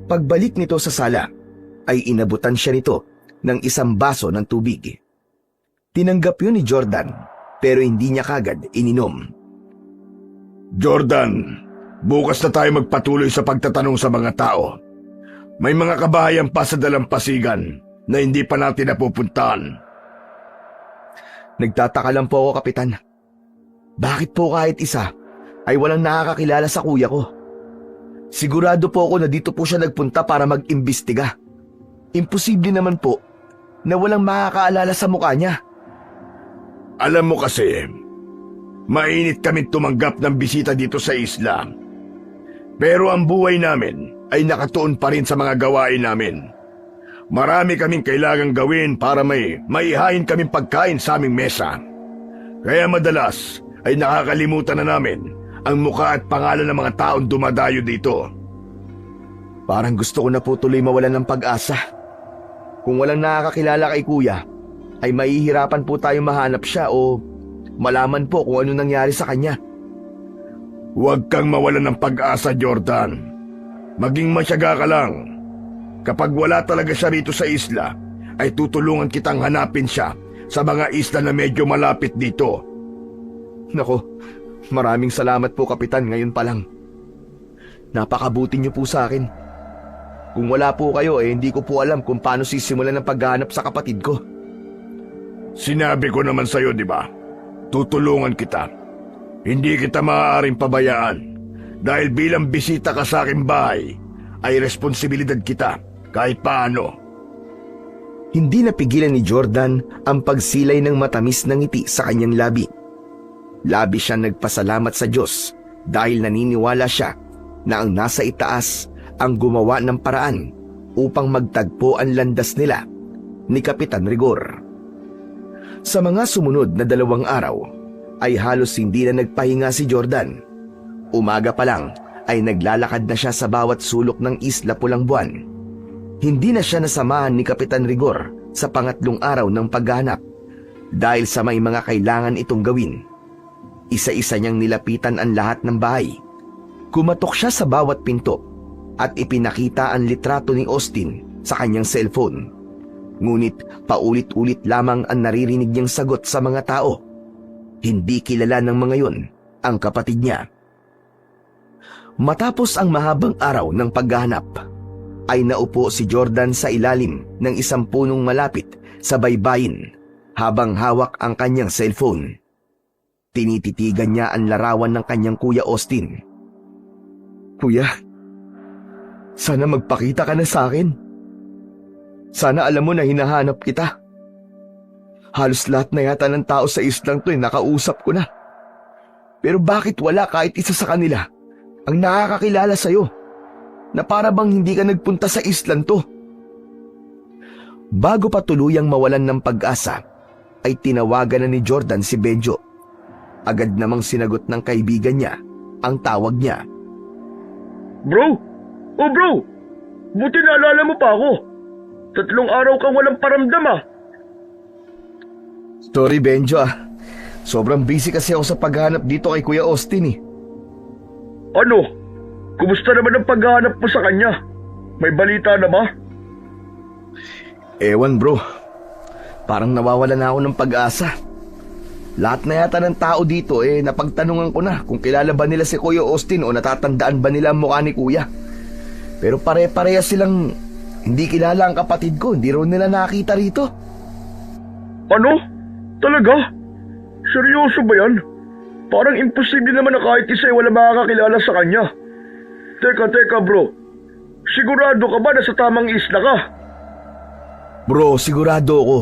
Pagbalik nito sa sala, ay inabutan siya nito ng isang baso ng tubig. Tinanggap yun ni Jordan, pero hindi niya kagad ininom. Jordan, bukas na tayo magpatuloy sa pagtatanong sa mga tao. May mga kabahayan pa sa dalampasigan na hindi pa natin napupuntahan. Nagtataka lang po ako, Kapitan. Bakit po kahit isa ay walang nakakakilala sa kuya ko? Sigurado po ako na dito po siya nagpunta para mag-imbestiga. Imposible naman po na walang makakaalala sa mukha niya. Alam mo kasi, mainit kami tumanggap ng bisita dito sa isla. Pero ang buhay namin ay nakatuon pa rin sa mga gawain namin. Marami kaming kailangang gawin para may maihain kaming pagkain sa aming mesa. Kaya madalas ay nakakalimutan na namin ang mukha at pangalan ng mga taong dumadayo dito. Parang gusto ko na po tuloy mawalan ng pag-asa. Kung walang nakakakilala kay kuya, ay mahihirapan po tayo mahanap siya o malaman po kung ano nangyari sa kanya. Huwag kang mawalan ng pag-asa, Jordan. Maging masyaga ka lang. Kapag wala talaga siya rito sa isla, ay tutulungan kitang hanapin siya sa mga isla na medyo malapit dito. Nako, maraming salamat po, Kapitan, ngayon pa lang. Napakabuti niyo po sa akin. Kung wala po kayo, hindi ko po alam kung paano sisimulan ang paghahanap sa kapatid ko. Sinabi ko naman sa'yo, di ba? Tutulungan kita. Hindi kita maaaring pabayaan dahil bilang bisita ka sa aking bahay, ay responsibilidad kita kahit paano. Hindi napigilan ni Jordan ang pagsilay ng matamis na ngiti sa kanyang labi. Labi siya nagpasalamat sa Diyos dahil naniniwala siya na ang nasa itaas ang gumawa ng paraan upang magtagpo ang landas nila ni Kapitan Rigor. Sa mga sumunod na 2 araw, ay halos hindi na nagpahinga si Jordan. Umaga pa lang ay naglalakad na siya sa bawat sulok ng Isla Pulang Buwan. Hindi na siya nasamahan ni Kapitan Rigor sa pangatlong araw ng paghahanap dahil sa may mga kailangan itong gawin. Isa-isa niyang nilapitan ang lahat ng bahay. Kumatok siya sa bawat pinto at ipinakita ang litrato ni Austin sa kanyang cellphone. Ngunit paulit-ulit lamang ang naririnig niyang sagot sa mga tao. Hindi kilala ng mga yun ang kapatid niya. Matapos ang mahabang araw ng paghahanap, ay naupo si Jordan sa ilalim ng isang punong malapit sa baybayin habang hawak ang kanyang cellphone. Tinititigan niya ang larawan ng kanyang kuya Austin. Kuya, sana magpakita ka na sa akin. Sana alam mo na hinahanap kita. Halos lahat na yata ng tao sa islang to nakausap ko na. Pero bakit wala kahit isa sa kanila ang nakakakilala sa'yo na para bang hindi ka nagpunta sa islang to? Bago pa tuluyang mawalan ng pag-asa, ay tinawagan na ni Jordan si Benjo. Agad namang sinagot ng kaibigan niya ang tawag niya. Bro! Oh bro! Buti naalala mo pa ako. 3 araw kang walang paramdam ah. Sorry Benjo ah. Sobrang busy kasi ako sa paghahanap dito kay Kuya Austin eh. Ano? Kumusta naman ang paghahanap mo sa kanya? May balita na ba? Ewan bro, parang nawawala na ako ng pag-asa. Lahat na yata ng tao dito napagtanungan ko na kung kilala ba nila si Kuya Austin o natatandaan ba nila ang mukha ni Kuya. Pero pare-pareha silang hindi kilala ang kapatid ko, hindi raw nila nakita rito. Ano? Talaga? Seryoso ba yan? Parang imposible naman na kahit isa ay wala makakakilala sa kanya. Teka bro, sigurado ka ba na sa tamang isla ka? Bro, sigurado ako.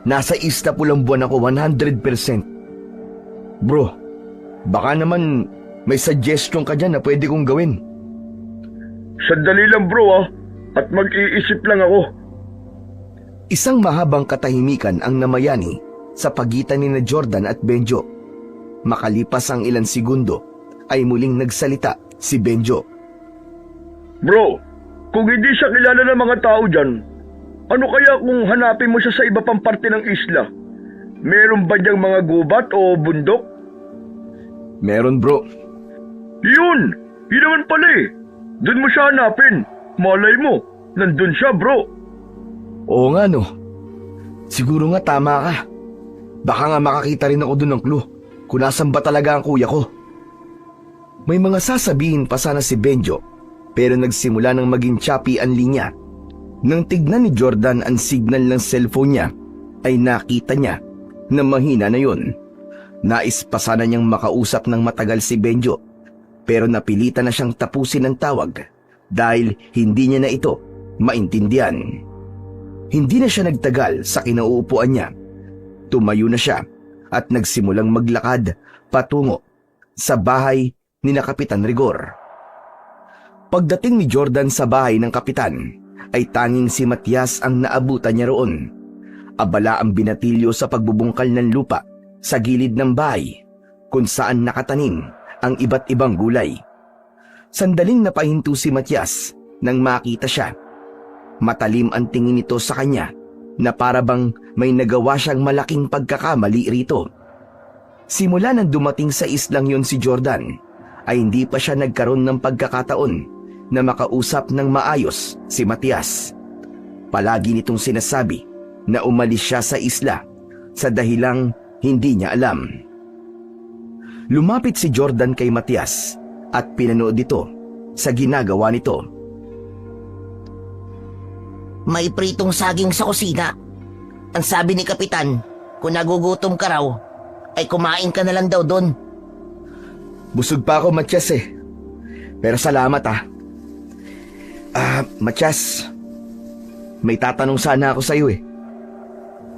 Nasa Isla Pulang-Buwan ako 100%. Bro, baka naman may suggestion ka dyan na pwede kong gawin. Sandali lang bro at mag-iisip lang ako. Isang mahabang katahimikan ang namayani sa pagitan ni na Jordan at Benjo. Makalipas ang ilang segundo ay muling nagsalita si Benjo. Bro, kung hindi siya kilala ng mga tao dyan, ano kaya kung hanapin mo siya sa iba pang parte ng isla? Meron ba diyang mga gubat o bundok? Meron bro. Yun naman pala Doon mo siya hanapin. Malay mo, nandun siya bro. Oo nga no. Siguro nga tama ka. Baka nga makakita rin ako dun ng clue kung nasan ba talaga ang kuya ko. May mga sasabihin pa sana si Benjo, pero nagsimula nang maging choppy ang linya. Nang tignan ni Jordan ang signal ng cellphone niya, ay nakita niya na mahina na yun. Nais pa sana niyang makausap ng matagal si Benjo, pero napilitan na siyang tapusin ang tawag dahil hindi niya na ito maintindihan. Hindi na siya nagtagal sa kinauupuan niya. Tumayo na siya at nagsimulang maglakad patungo sa bahay ni na Kapitan Rigor. Pagdating ni Jordan sa bahay ng kapitan, ay tanging si Matias ang naabutan niya roon. Abala ang binatilyo sa pagbubungkal ng lupa sa gilid ng bahay kung saan nakatanim ang iba't ibang gulay. Sandaling napahinto si Matias nang makita siya. Matalim ang tingin nito sa kanya na para bang may nagawa siyang malaking pagkakamali rito. Simula nang dumating sa islang yon si Jordan, ay hindi pa siya nagkaroon ng pagkakataon na makausap ng maayos si Matias. Palagi nitong sinasabi na umalis siya sa isla sa dahilang hindi niya alam. Lumapit si Jordan kay Matias at pinanood ito sa ginagawa nito. May pritong saging sa kusina. Ang sabi ni Kapitan, kung nagugutom ka raw, ay kumain ka na lang daw doon. Busog pa ako, Matias Pero salamat Matias, may tatanong sana ako sa iyo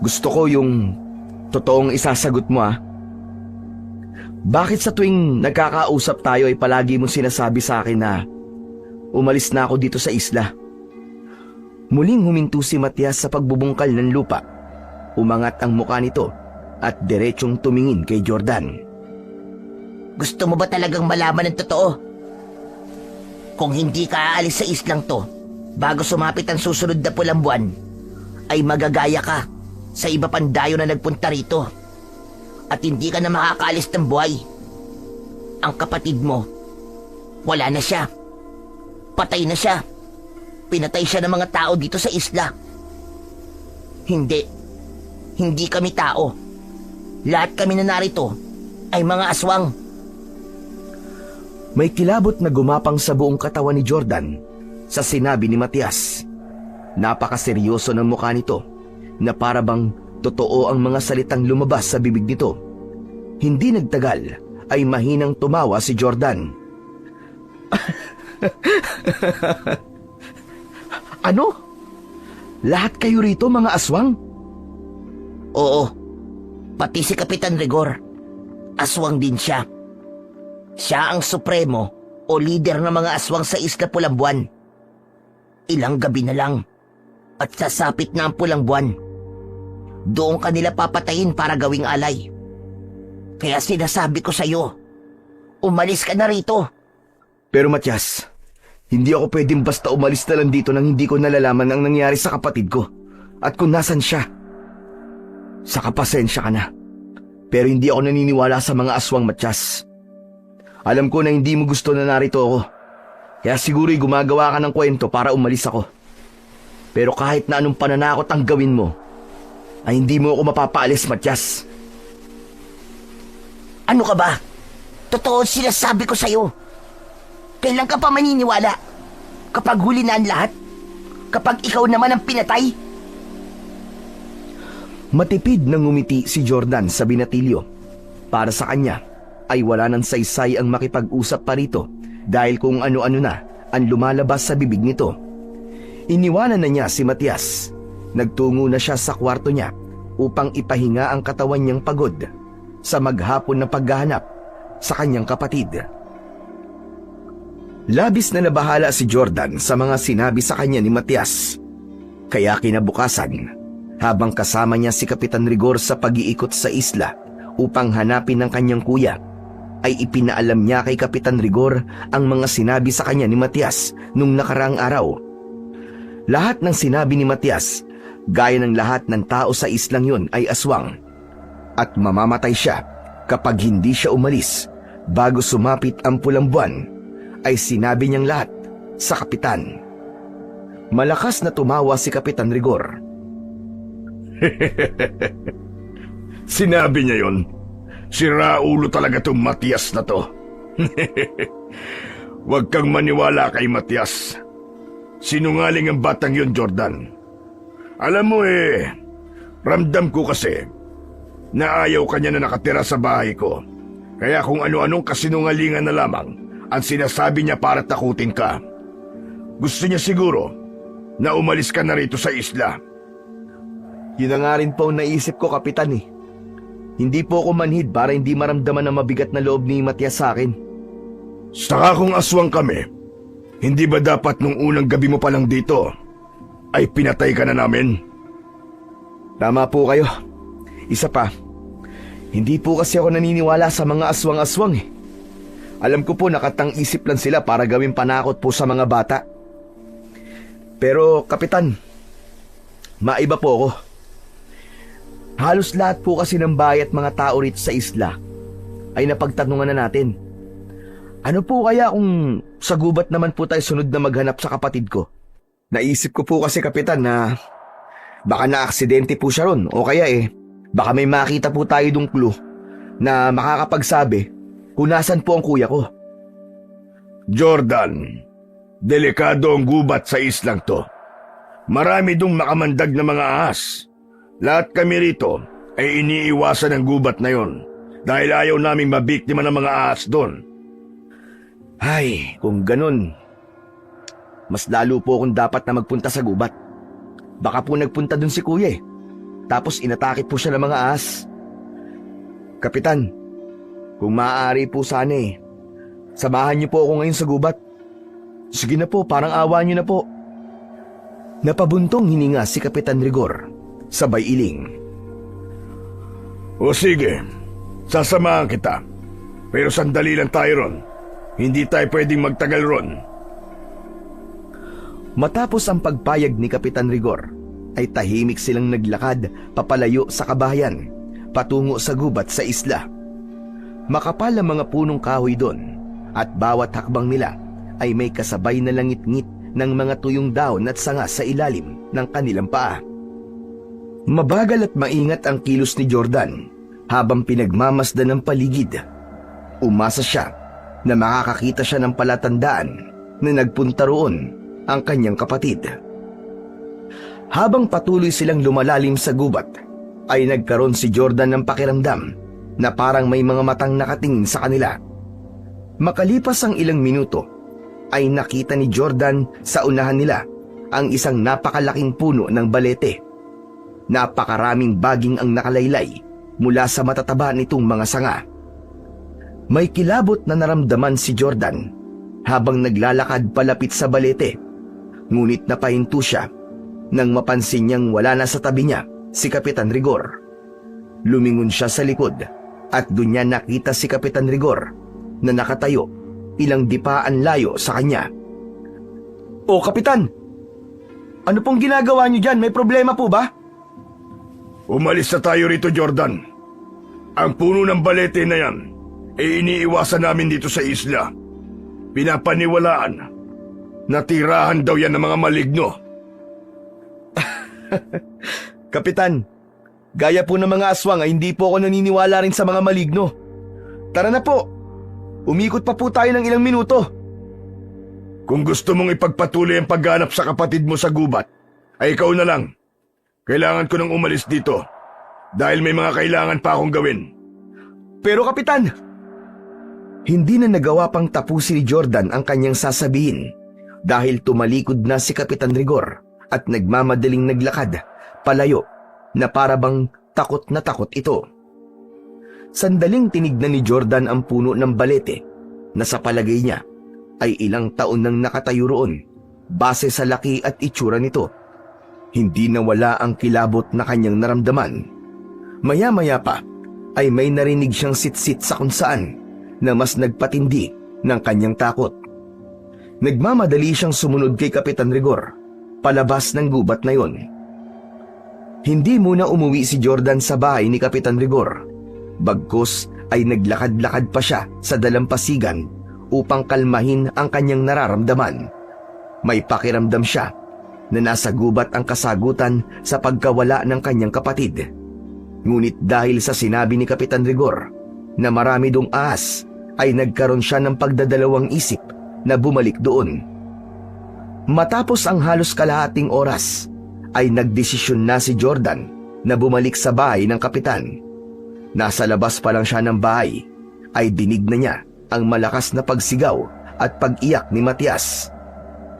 Gusto ko yung totoong isasagot mo Bakit sa tuwing nagkakausap tayo ay palagi mo sinasabi sa akin na umalis na ako dito sa isla? Muling huminto si Matias sa pagbubungkal ng lupa. Umangat ang mukha nito at diretsong tumingin kay Jordan. Gusto mo ba talagang malaman ng totoo? Kung hindi ka aalis sa islang to, bago sumapit ang susunod na pulang buwan, ay magagaya ka sa iba pang dayo na nagpunta rito. At hindi ka na makakaalis ng buhay. Ang kapatid mo, wala na siya. Patay na siya. Pinatay siya ng mga tao dito sa isla. Hindi kami tao. Lahat kami na narito ay mga aswang. May kilabot na gumapang sa buong katawan ni Jordan sa sinabi ni Matias. Napakaseryoso ng mukha nito na para bang totoo ang mga salitang lumabas sa bibig nito. Hindi nagtagal ay mahinang tumawa si Jordan. Ano? Lahat kayo rito mga aswang? Oo, pati si Kapitan Rigor. Aswang din siya. Siya ang supremo o leader ng mga aswang sa Isla Pulang-Buwan. Ilang gabi na lang at sasapit na ang pulang buwan. Doon ka nila papatayin para gawing alay. Kaya sinasabi ko sa'yo, umalis ka na rito. Pero Matias, hindi ako pwedeng basta umalis na lang dito nang hindi ko nalalaman ang nangyari sa kapatid ko at kung nasan siya. Saka pasensya ka na. Pero hindi ako naniniwala sa mga aswang, Matias. Alam ko na hindi mo gusto na narito ako. Kaya siguro'y gumagawa ka ng kwento para umalis ako. Pero kahit na anong pananakot ang gawin mo, ay hindi mo ako mapapaalis, Matias. Ano ka ba? Totoo sinasabi ko sa'yo. Kailan ka pa maniniwala? Kapag huli na ang lahat? Kapag ikaw naman ang pinatay? Matipid na ngumiti si Jordan sa binatilyo. Para sa kanya, ay wala nang saysay ang makipag-usap pa rito dahil kung ano-ano na ang lumalabas sa bibig nito. Iniwanan na niya si Matias. Nagtungo na siya sa kwarto niya upang ipahinga ang katawan niyang pagod sa maghapon na paghahanap sa kanyang kapatid. Labis na nabahala si Jordan sa mga sinabi sa kanya ni Matias. Kaya kinabukasan, habang kasama niya si Kapitan Rigor sa pag-iikot sa isla upang hanapin ang kanyang kuya, ay ipinaalam niya kay Kapitan Rigor ang mga sinabi sa kanya ni Matias nung nakaraang araw. Lahat ng sinabi ni Matias, gaya ng lahat ng tao sa islang yun, ay aswang. At mamamatay siya kapag hindi siya umalis bago sumapit ang pulang buwan, ay sinabi niyang lahat sa kapitan. Malakas na tumawa si Kapitan Rigor. Sinabi niya yon. Siraulo talaga tong Matias na to. Huwag kang maniwala kay Matias. Sinungaling ang batang yon, Jordan. Alam mo ramdam ko kasi na ayaw kanya na nakatira sa bahay ko. Kaya kung ano-anong kasinungalingan na lamang ang sinasabi niya para takutin ka. Gusto niya siguro na umalis ka na rito sa isla. Yun na nga rin po ang naisip ko, Kapitan eh. Hindi po ako manhid para hindi maramdaman ang mabigat na loob ni Matias sa akin. Saka kung aswang kami, hindi ba dapat nung unang gabi mo pa lang dito ay pinatay ka na namin? Tama po kayo. Isa pa, hindi po kasi ako naniniwala sa mga aswang-aswang eh. Alam ko po nakatang-isip lang sila para gawing panakot po sa mga bata. Pero, Kapitan, maiba po ako. Halos lahat po kasi ng bahay at mga tao rito sa isla ay napagtanungan na natin. Ano po kaya kung sa gubat naman po tayo sunod na maghanap sa kapatid ko? Naisip ko po kasi, Kapitan, na baka na-aksidente po siya ron o kaya baka may makita po tayo dong clue na makakapagsabi kung nasan po ang kuya ko. Jordan, delikado ang gubat sa islang to. Marami dong makamandag na mga ahas. Lahat kami rito ay iniiwasan ang gubat na yon dahil ayaw naming mabiktima ng mga ahas doon. Ay, kung ganun, mas lalo po akong dapat na magpunta sa gubat. Baka po nagpunta dun si kuya tapos inatake po siya ng mga ahas. Kapitan, kung maaari po sana samahan niyo po ako ngayon sa gubat. Sige na po, parang awa niyo na po. Napabuntong hininga si Kapitan Rigor, sabay iling. O sige, sasamahan kita. Pero sandali lang tayo ron. Hindi tayo pwedeng magtagal ron. Matapos ang pagpayag ni Kapitan Rigor, ay tahimik silang naglakad papalayo sa kabahayan, patungo sa gubat sa isla. Makapal ang mga punong kahoy doon, at bawat hakbang nila ay may kasabay na langit-ngit ng mga tuyong daon at sanga sa ilalim ng kanilang paa. Mabagal at maingat ang kilos ni Jordan habang pinagmamasdan ng paligid. Umasa siya na makakakita siya ng palatandaan na nagpunta roon ang kanyang kapatid. Habang patuloy silang lumalalim sa gubat, ay nagkaroon si Jordan ng pakiramdam na parang may mga matang nakatingin sa kanila. Makalipas ang ilang minuto, ay nakita ni Jordan sa unahan nila ang isang napakalaking puno ng balete. Napakaraming baging ang nakalaylay mula sa matataba nitong mga sanga. May kilabot na naramdaman si Jordan habang naglalakad palapit sa balete, ngunit napahinto siya nang mapansin niyang wala na sa tabi niya si Kapitan Rigor. Lumingon siya sa likod at doon niya nakita si Kapitan Rigor na nakatayo ilang dipaan layo sa kanya. "O Kapitan, ano pong ginagawa niyo dyan? May problema po ba?" Umalis na tayo rito, Jordan. Ang puno ng balete na yan, iniiwasan namin dito sa isla. Pinapaniwalaan Natirahan daw yan ng mga maligno. Kapitan, gaya po ng mga aswang ay hindi po ako naniniwala rin sa mga maligno. Tara na po, umikot pa po tayo ng ilang minuto. Kung gusto mong ipagpatuloy ang pagganap sa kapatid mo sa gubat, ay ikaw na lang. Kailangan ko nang umalis dito dahil may mga kailangan pa akong gawin. Pero Kapitan, hindi na nagawa pang tapusin ni Jordan ang kanyang sasabihin dahil tumalikod na si Kapitan Rigor at nagmamadaling naglakad palayo na para bang takot na takot ito. Sandaling tinignan ni Jordan ang puno ng balete na sa palagay niya ay ilang taon nang nakatayo roon base sa laki at itsura nito. Hindi nawala ang kilabot na kanyang naramdaman. Maya-maya pa ay may narinig siyang sitsit sa kung saan na mas nagpatindi ng kanyang takot. Nagmamadali siyang sumunod kay Kapitan Rigor palabas ng gubat na yon. Hindi muna umuwi si Jordan sa bahay ni Kapitan Rigor. Bagkus ay naglakad-lakad pa siya sa dalampasigan upang kalmahin ang kanyang nararamdaman. May pakiramdam siya na nasa gubat ang kasagutan sa pagkawala ng kanyang kapatid. Ngunit dahil sa sinabi ni Kapitan Rigor na marami dong ahas, ay nagkaroon siya ng pagdadalawang isip na bumalik doon. Matapos ang halos kalahating oras, ay nagdesisyon na si Jordan na bumalik sa bahay ng kapitan. Nasa labas pa lang siya ng bahay, ay dinig na niya ang malakas na pagsigaw at pag-iyak ni Matias.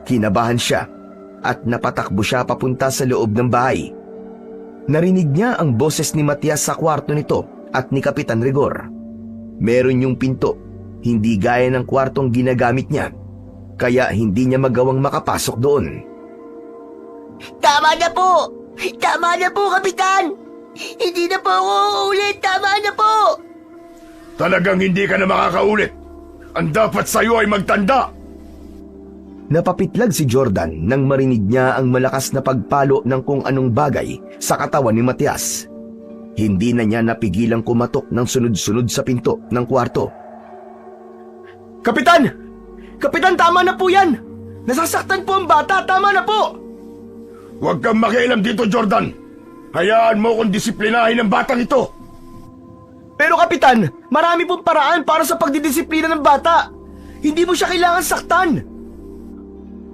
Kinabahan siya at napatakbo siya papunta sa loob ng bahay. Narinig niya ang boses ni Matias sa kwarto nito at ni Kapitan Rigor. Meron yung pinto, hindi gaya ng kwartong ginagamit niya, kaya hindi niya magawang makapasok doon. Tama na po! Tama na po, Kapitan! Hindi na po ako uulit! Tama na po! Talagang hindi ka na makakaulit. Ang dapat sa'yo ay magtanda. Napapitlag si Jordan nang marinig niya ang malakas na pagpalo ng kung anong bagay sa katawan ni Matias. Hindi na niya napigilang kumatok ng sunod-sunod sa pinto ng kwarto. Kapitan! Kapitan, tama na po yan! Nasasaktan po ang bata, tama na po! Huwag kang makialam dito, Jordan. Hayaan mo kung disiplinahin ang batang ito. Pero Kapitan, marami pong paraan para sa pagdidisiplina ng bata. Hindi mo siya kailangan saktan.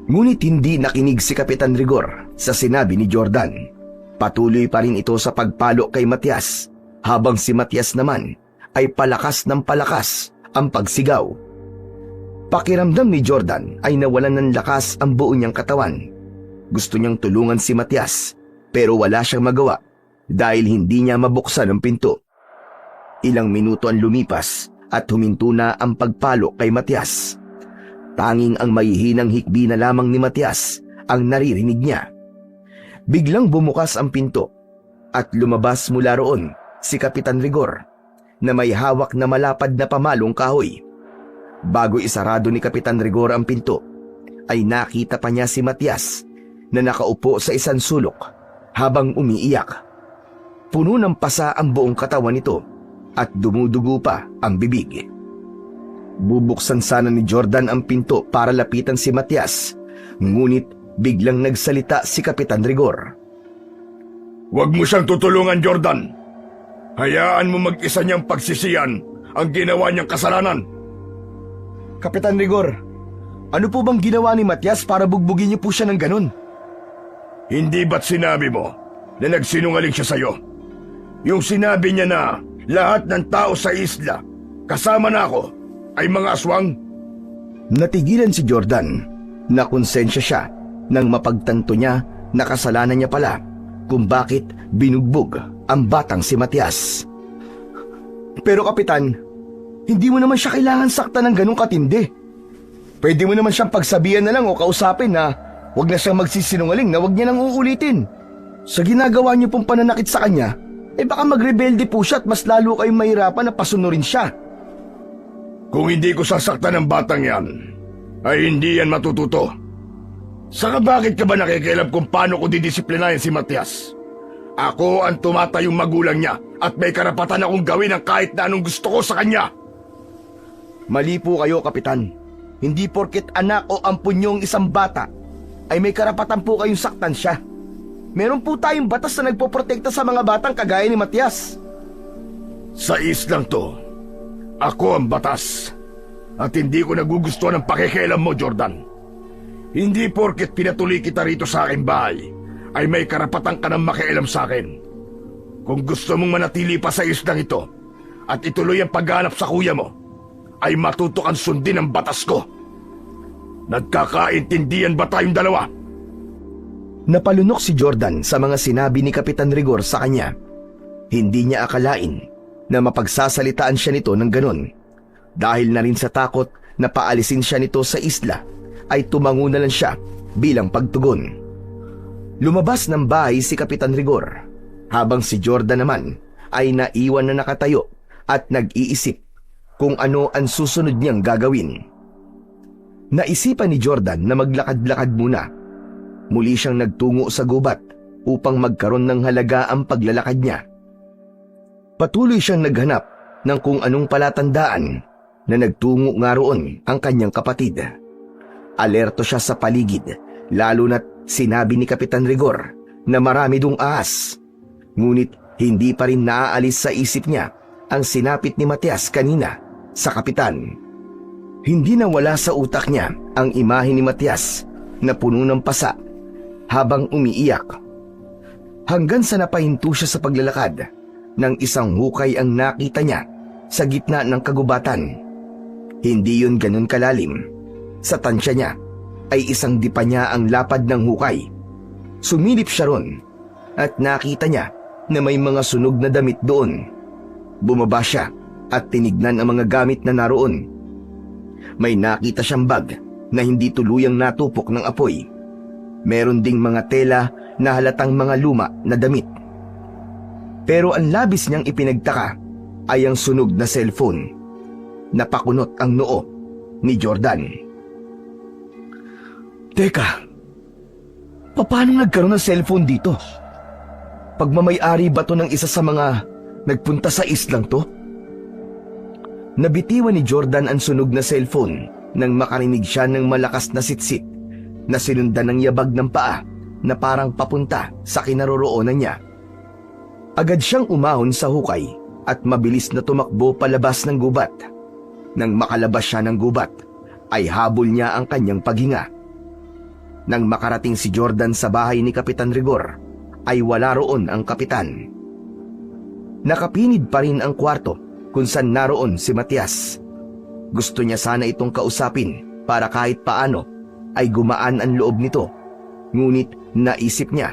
Ngunit hindi nakinig si Kapitan Rigor sa sinabi ni Jordan. Patuloy pa rin ito sa pagpalo kay Matias, habang si Matias naman ay palakas ng palakas ang pagsigaw. Pakiramdam ni Jordan ay nawalan ng lakas ang buo niyang katawan. Gusto niyang tulungan si Matias, pero wala siyang magawa dahil hindi niya mabuksan ang pinto. Ilang minuto ang lumipas at huminto na ang pagpalo kay Matias. Tanging ang mahihinang hikbi na lamang ni Matias ang naririnig niya. Biglang bumukas ang pinto at lumabas mula roon si Kapitan Rigor na may hawak na malapad na pamalong kahoy. Bago isarado ni Kapitan Rigor ang pinto, ay nakita pa niya si Matias na nakaupo sa isang sulok habang umiiyak. Puno ng pasa ang buong katawan nito at dumudugo pa ang bibig. Bubuksan sana ni Jordan ang pinto para lapitan si Matias, ngunit biglang nagsalita si Kapitan Rigor. Huwag mo siyang tutulungan, Jordan. Hayaan mo mag-isa niyang pagsisiyan ang ginawa niyang kasalanan. Kapitan Rigor, ano po bang ginawa ni Matias para bugbugin niyo po siya ng ganun? Hindi ba't sinabi mo na nagsinungaling siya sa'yo? Yung sinabi niya na lahat ng tao sa isla, kasama na ako, ay mga aswang? Natigilan si Jordan na konsensya siya nang mapagtanto niya na kasalanan niya pala kung bakit binugbog ang batang si Matias. Pero Kapitan, hindi mo naman siya kailangan saktan ng ganong katindi. Pwede mo naman siyang pagsabihan na lang o kausapin na huwag na siyang magsisinungaling na huwag niya nang uulitin. Sa ginagawa niyo pong pananakit sa kanya, baka magrebelde po siya at mas lalo kayong mahirapan na pasunurin siya. Kung hindi ko sasaktan ng batang yan, ay hindi yan matututo. Saka bakit ka ba nakikialam kung paano ko didisiplinahin si Matias? Ako ang tumatayong magulang niya at may karapatan akong gawin ang kahit na anong gusto ko sa kanya. Mali po kayo, Kapitan. Hindi porket anak o ampun niyo ang isang bata, ay may karapatan po kayong saktan siya. Meron po tayong batas na nagpoprotekta sa mga batang kagaya ni Matias. Sa islang to, ako ang batas. At hindi ko nagugustuhan ang pakikialam mo, Jordan. Hindi porket pinatuloy kita rito sa aking bahay, ay may karapatan ka ng makialam sa akin. Kung gusto mong manatili pa sa islang ito, at ituloy ang paghanap sa kuya mo, ay matuto kang sundin ang batas ko. Nagkakaintindihan ba tayong dalawa? Napalunok si Jordan sa mga sinabi ni Kapitan Rigor sa kanya. Hindi niya akalain na mapagsasalitaan siya nito ng ganun. Dahil na rin sa takot na paalisin siya nito sa isla, ay tumango na lang siya bilang pagtugon. Lumabas ng bahay si Kapitan Rigor, habang si Jordan naman ay naiwan na nakatayo at nag-iisip kung ano ang susunod niyang gagawin. Naisipan ni Jordan na maglakad-lakad muna. Muli siyang nagtungo sa gubat upang magkaroon ng halaga ang paglalakad niya. Patuloy siyang naghanap ng kung anong palatandaan na nagtungo nga roon ang kanyang kapatid. Alerto siya sa paligid, lalo na't sinabi ni Kapitan Rigor na marami dong ahas. Ngunit hindi pa rin naaalis sa isip niya ang sinapit ni Matias kanina sa kapitan. Hindi nawala sa utak niya ang imahe ni Matias na puno ng pasa habang umiiyak. Hanggang sa napahinto siya sa paglalakad, nang isang hukay ang nakita niya sa gitna ng kagubatan. Hindi yun ganun kalalim. Sa tansya niya ay isang dipa niya ang lapad ng hukay. Sumilip siya ron at nakita niya na may mga sunog na damit doon. Bumaba siya at tinignan ang mga gamit na naroon. May nakita siyang bag na hindi tuluyang natupok ng apoy. Meron ding mga tela na halatang mga luma na damit. Pero ang labis niyang ipinagtaka ay ang sunog na cellphone. Napakunot ang noo ni Jordan. Teka, paano nagkaroon ng cellphone dito? Pagmamayari ba to ng isa sa mga nagpunta sa islang to? Nabitiwan ni Jordan ang sunog na cellphone nang makarinig siya ng malakas na sitsit na sinundan ng yabag ng paa na parang papunta sa kinaroroonan niya. Agad siyang umahon sa hukay at mabilis na tumakbo palabas ng gubat. Nang makalabas siya ng gubat, ay habol niya ang kanyang paghinga. Nang makarating si Jordan sa bahay ni Kapitan Rigor, ay wala roon ang kapitan. Nakapinid pa rin ang kwarto kung saan naroon si Matias. Gusto niya sana itong kausapin para kahit paano ay gumaan ang loob nito. Ngunit naisip niya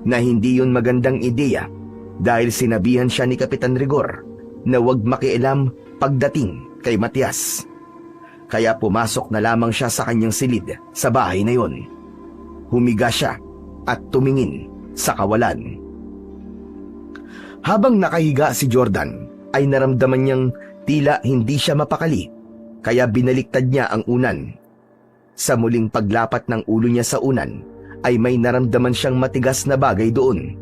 na hindi yun magandang ideya dahil sinabihan siya ni Kapitan Rigor na huwag makialam pagdating kay Matias. Kaya pumasok na lamang siya sa kanyang silid sa bahay na yon. Humiga siya at tumingin sa kawalan. Habang nakahiga si Jordan, ay naramdaman niyang tila hindi siya mapakali, kaya binaliktad niya ang unan. Sa muling paglapat ng ulo niya sa unan, ay may naramdaman siyang matigas na bagay doon.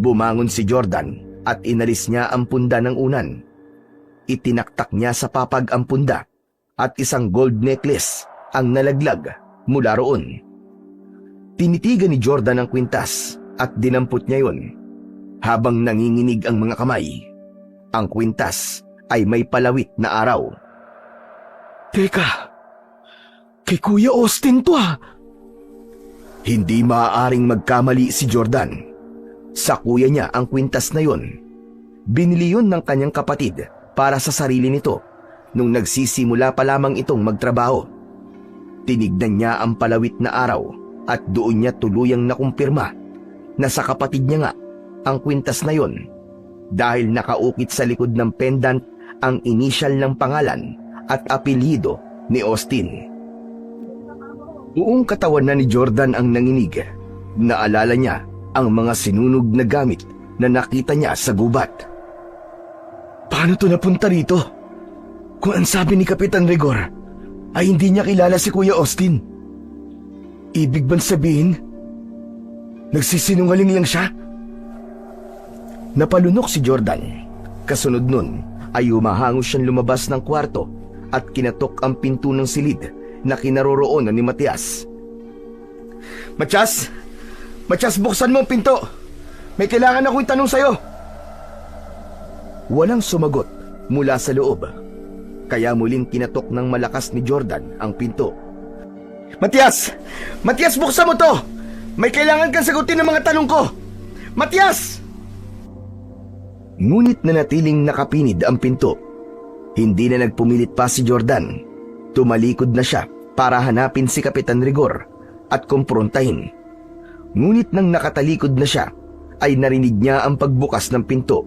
Bumangon si Jordan at inalis niya ang punda ng unan. Itinaktak niya sa papag ang punda at isang gold necklace ang nalaglag mula roon. Tinitigan ni Jordan ang kwintas at dinampot niya yon habang nanginginig ang mga kamay. Ang kwintas ay may palawit na araw. Teka, kay Kuya Austin to ah! Hindi maaaring magkamali si Jordan. Sa kuya niya ang kwintas na yon. Binili yun ng kanyang kapatid para sa sarili nito nung nagsisimula pa lamang itong magtrabaho. Tinignan niya ang palawit na araw at doon niya tuluyang nakumpirma na sa kapatid niya nga ang kwintas na yon dahil nakaukit sa likod ng pendant ang inisyal ng pangalan at apelyido ni Austin. Buong katawan na ni Jordan ang nanginig. Naalala niya ang mga sinunog na gamit na nakita niya sa gubat. Paano to napunta rito? Kung ang sabi ni Kapitan Rigor ay hindi niya kilala si Kuya Austin. Ibig bang sabihin, nagsisinungaling lang siya? Napalunok si Jordan. Kasunod nun ay humahango siyang lumabas ng kwarto at kinatok ang pinto ng silid na kinaroroonan ni Matias. Matias! Matias, buksan mo ang pinto! May kailangan akong itanong sa'yo! Walang sumagot mula sa loob. Kaya muling kinatok ng malakas ni Jordan ang pinto. Matias! Matias, buksan mo to! May kailangan kang sagutin ng mga tanong ko! Matias! Ngunit nanatiling nakapinid ang pinto. Hindi na nagpumilit pa si Jordan. Tumalikod na siya para hanapin si Kapitan Rigor at kumprontahin. Ngunit nang nakatalikod na siya, ay narinig niya ang pagbukas ng pinto.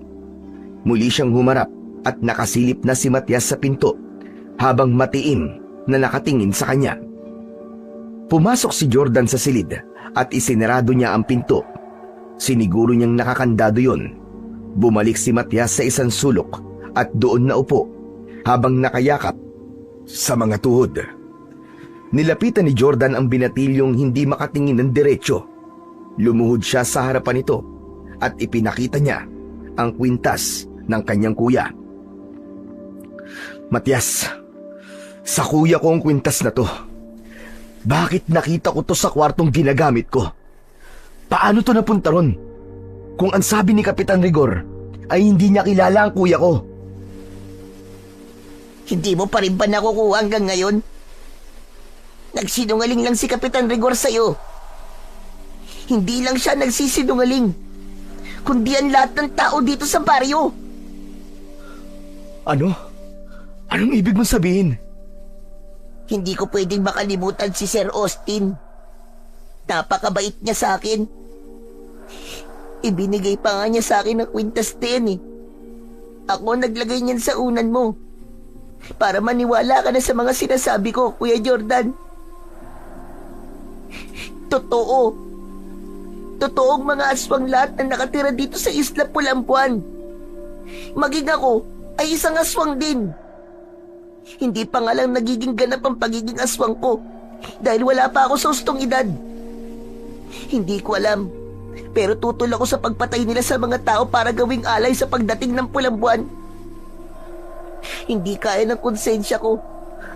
Muli siyang humarap at nakasilip na si Matias sa pinto habang matiim na nakatingin sa kanya. Pumasok si Jordan sa silid at isinarado niya ang pinto. Siniguro niyang nakakandado yon. Bumalik si Matias sa isang sulok at doon naupo habang nakayakap sa mga tuhod. Nilapitan ni Jordan ang binatilyong hindi makatingin ng diretsyo. Lumuhod siya sa harapan nito at ipinakita niya ang kwintas ng kanyang kuya. Matias, sa kuya ko ang kwintas na to. Bakit nakita ko to sa kwartong ginagamit ko? Paano to napunta ron? Kung ang sabi ni Kapitan Rigor ay hindi niya kilala ang kuya ko. Hindi mo pa rin ba nakukuha hanggang ngayon? Nagsinungaling lang si Kapitan Rigor sa'yo. Hindi lang siya nagsisinungaling, kundi ang lahat ng tao dito sa baryo. Ano? Anong ibig mong sabihin? Hindi ko pwedeng makalimutan si Sir Austin. Napakabait niya sa akin. Ibinigay pa nga niya sa akin ang kwintas na yan eh. Ako naglagay niyan sa unan mo para maniwala ka na sa mga sinasabi ko, Kuya Jordan. Totoo. Totoong mga aswang lahat na nakatira dito sa Isla Pulampuan. Maging ako ay isang aswang din. Hindi pa nga lang nagiging ganap ang pagiging aswang ko dahil wala pa ako sa hustong edad. Hindi ko alam, pero tutol ako sa pagpatay nila sa mga tao para gawing alay sa pagdating ng Pulambuan. Hindi kaya ng konsensya ko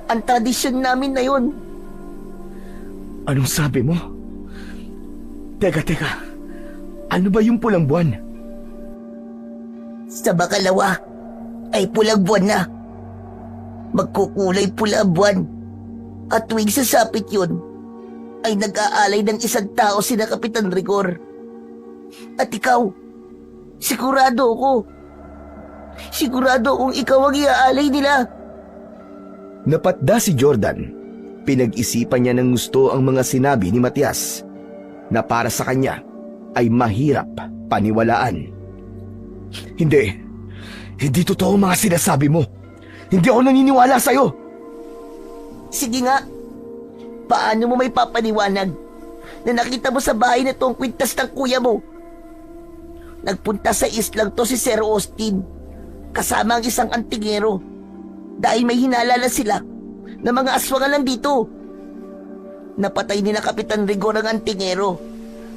ang tradisyon namin na yun. Anong sabi mo? Teka. Ano ba yung pulang buwan? Sa Bacalawa ay pulang buwan na. Magkukulay pula ang buwan. At tuwing sasapit yun, ay nag-aalay ng isang tao sina Kapitan Rigor. At ikaw, sigurado kung ikaw ang iaalay nila. Napatda si Jordan. Pinag-isipan niya ng gusto ang mga sinabi ni Matias na para sa kanya ay mahirap paniwalaan. Hindi totoo ang mga sinasabi mo. Hindi ako naniniwala sa'yo. Sige nga, paano mo may papaniwanag na nakita mo sa bahay na to ang kwintas ng kuya mo? Nagpunta sa islang to si Sir Austin kasama ang isang antingero dahil may hinalala sila na mga aswangan lang dito. Napatay ni na Kapitan Rigor ang antingero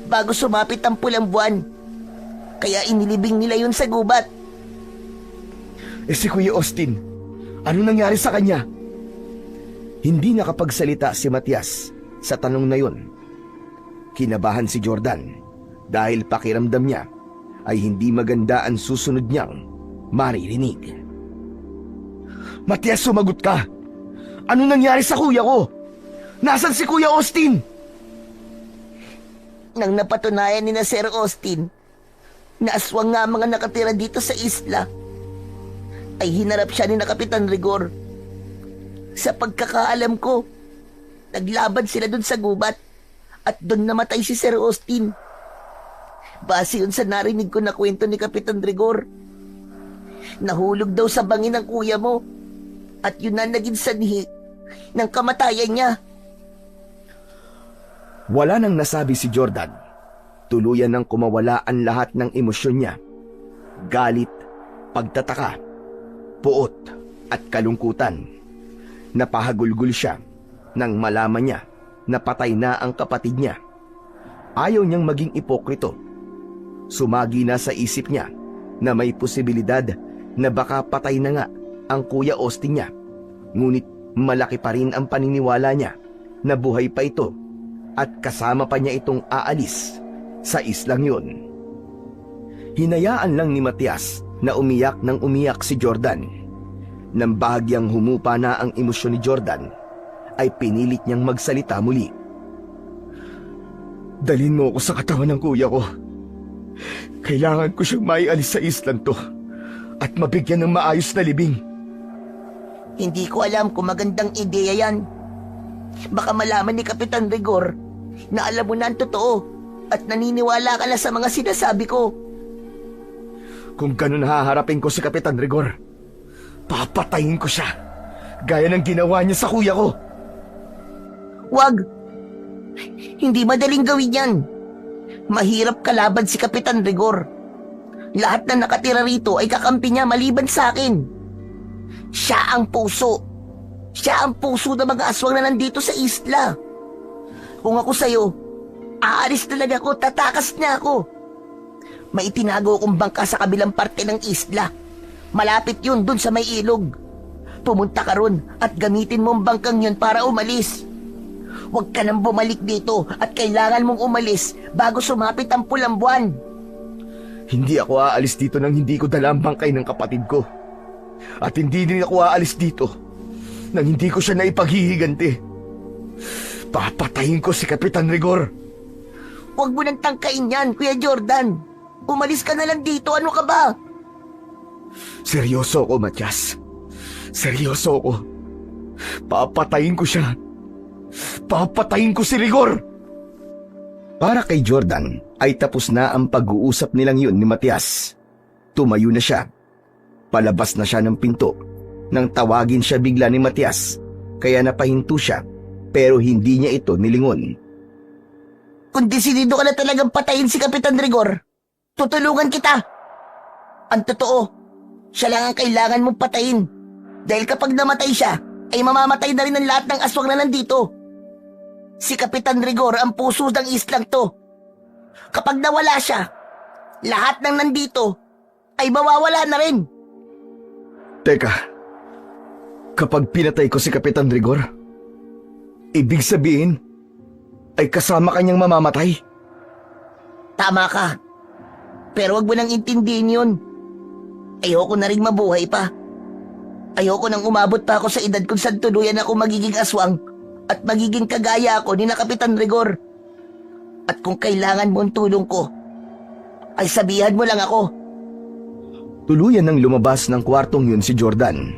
bago sumapit ang pulang buwan, kaya inilibing nila yun sa gubat. Si Kuya Austin, ano nangyari sa kanya? Hindi nakapagsalita si Matias sa tanong na yun. Kinabahan si Jordan dahil pakiramdam niya ay hindi maganda ang susunod niyang maririnig. Matias, sumagot ka! Ano nangyari sa kuya ko? Nasaan si Kuya Austin? Nang napatunayan ni na Sir Austin na aswang nga mga nakatira dito sa isla, ay hinarap siya ni na Kapitan Rigor. Sa pagkakaalam ko, naglaban sila dun sa gubat at dun namatay si Sir Austin. Base yun sa narinig ko na kwento ni Kapitan Rigor. Nahulog daw sa bangin ng kuya mo at yun na naging sanhi ng kamatayan niya. Wala nang nasabi si Jordan. Tuluyan nang kumawala ang lahat ng emosyon niya. Galit, pagtataka, puot at kalungkutan. Napahagulgul siya nang malaman niya na patay na ang kapatid niya. Ayaw niyang maging ipokrito. Sumagi na sa isip niya na may posibilidad na baka patay na nga ang Kuya Austin niya. Ngunit malaki pa rin ang paniniwala niya na buhay pa ito at kasama pa niya itong aalis sa islang yun. Hinayaan lang ni Matias na umiyak ng umiyak si Jordan. Nang bahagyang humupa na ang emosyon ni Jordan, ay pinilit niyang magsalita muli. Dalhin mo ako sa katawan ng kuya ko. Kailangan ko siyang maialis sa islang to at mabigyan ng maayos na libing. Hindi ko alam kung magandang ideya yan. Baka malaman ni Kapitan Rigor na alam mo na ang totoo at naniniwala ka na sa mga sinasabi ko. Kung ganun haharapin ko si Kapitan Rigor, papatayin ko siya, gaya ng ginawa niya sa kuya ko. Wag! Hindi madaling gawin yan. Mahirap kalaban si Kapitan Rigor. Lahat na nakatira rito ay kakampi niya maliban sa akin. Siya ang puso. Siya ang puso ng mga aswang na nandito sa isla. Kung ako sa'yo, aalis talaga ako, tatakas niya ako. May itinago akong bangka sa kabilang parte ng isla. Malapit yun dun sa may ilog. Pumunta ka ron at gamitin mo ang bangkang yun para umalis. Huwag ka nang bumalik dito at kailangan mong umalis bago sumapit ang pulang buwan. Hindi ako aalis dito nang hindi ko dala ang bangkay ng kapatid ko. At hindi din ako aalis dito nang hindi ko siya naipaghihiganti. Papatayin ko si Kapitan Rigor. Huwag mo nang tangkain yan, Kuya Jordan. Umalis ka na lang dito, ano ka ba? Seryoso ako, Matias. Seryoso ako. Papatayin ko siya. Papatayin ko si Rigor! Para kay Jordan ay tapos na ang pag-uusap nilang yun ni Matias. Tumayo na siya. Palabas na siya ng pinto nang tawagin siya bigla ni Matias, kaya napahinto siya pero hindi niya ito nilingon. Kung desidido ka na talagang patayin si Kapitan Rigor, tutulungan kita. Ang totoo, siya lang ang kailangan mong patayin. Dahil kapag namatay siya, ay mamamatay na rin ang lahat ng aswang na nandito. Si Kapitan Rigor ang puso ng islang to. Kapag nawala siya, lahat ng nandito ay mawawala na rin. Teka, kapag pinatay ko si Kapitan Rigor, ibig sabihin ay kasama kanyang mamamatay? Tama ka. Pero wag mo nang intindihin yun. Ayoko na rin mabuhay pa. Ayoko nang umabot pa ako sa edad kung saan tuluyan ako magiging aswang at magiging kagaya ako ni na Kapitan Rigor. At kung kailangan mo ang tulong ko, ay sabihan mo lang ako. Tuluyan nang lumabas ng kwartong yun si Jordan.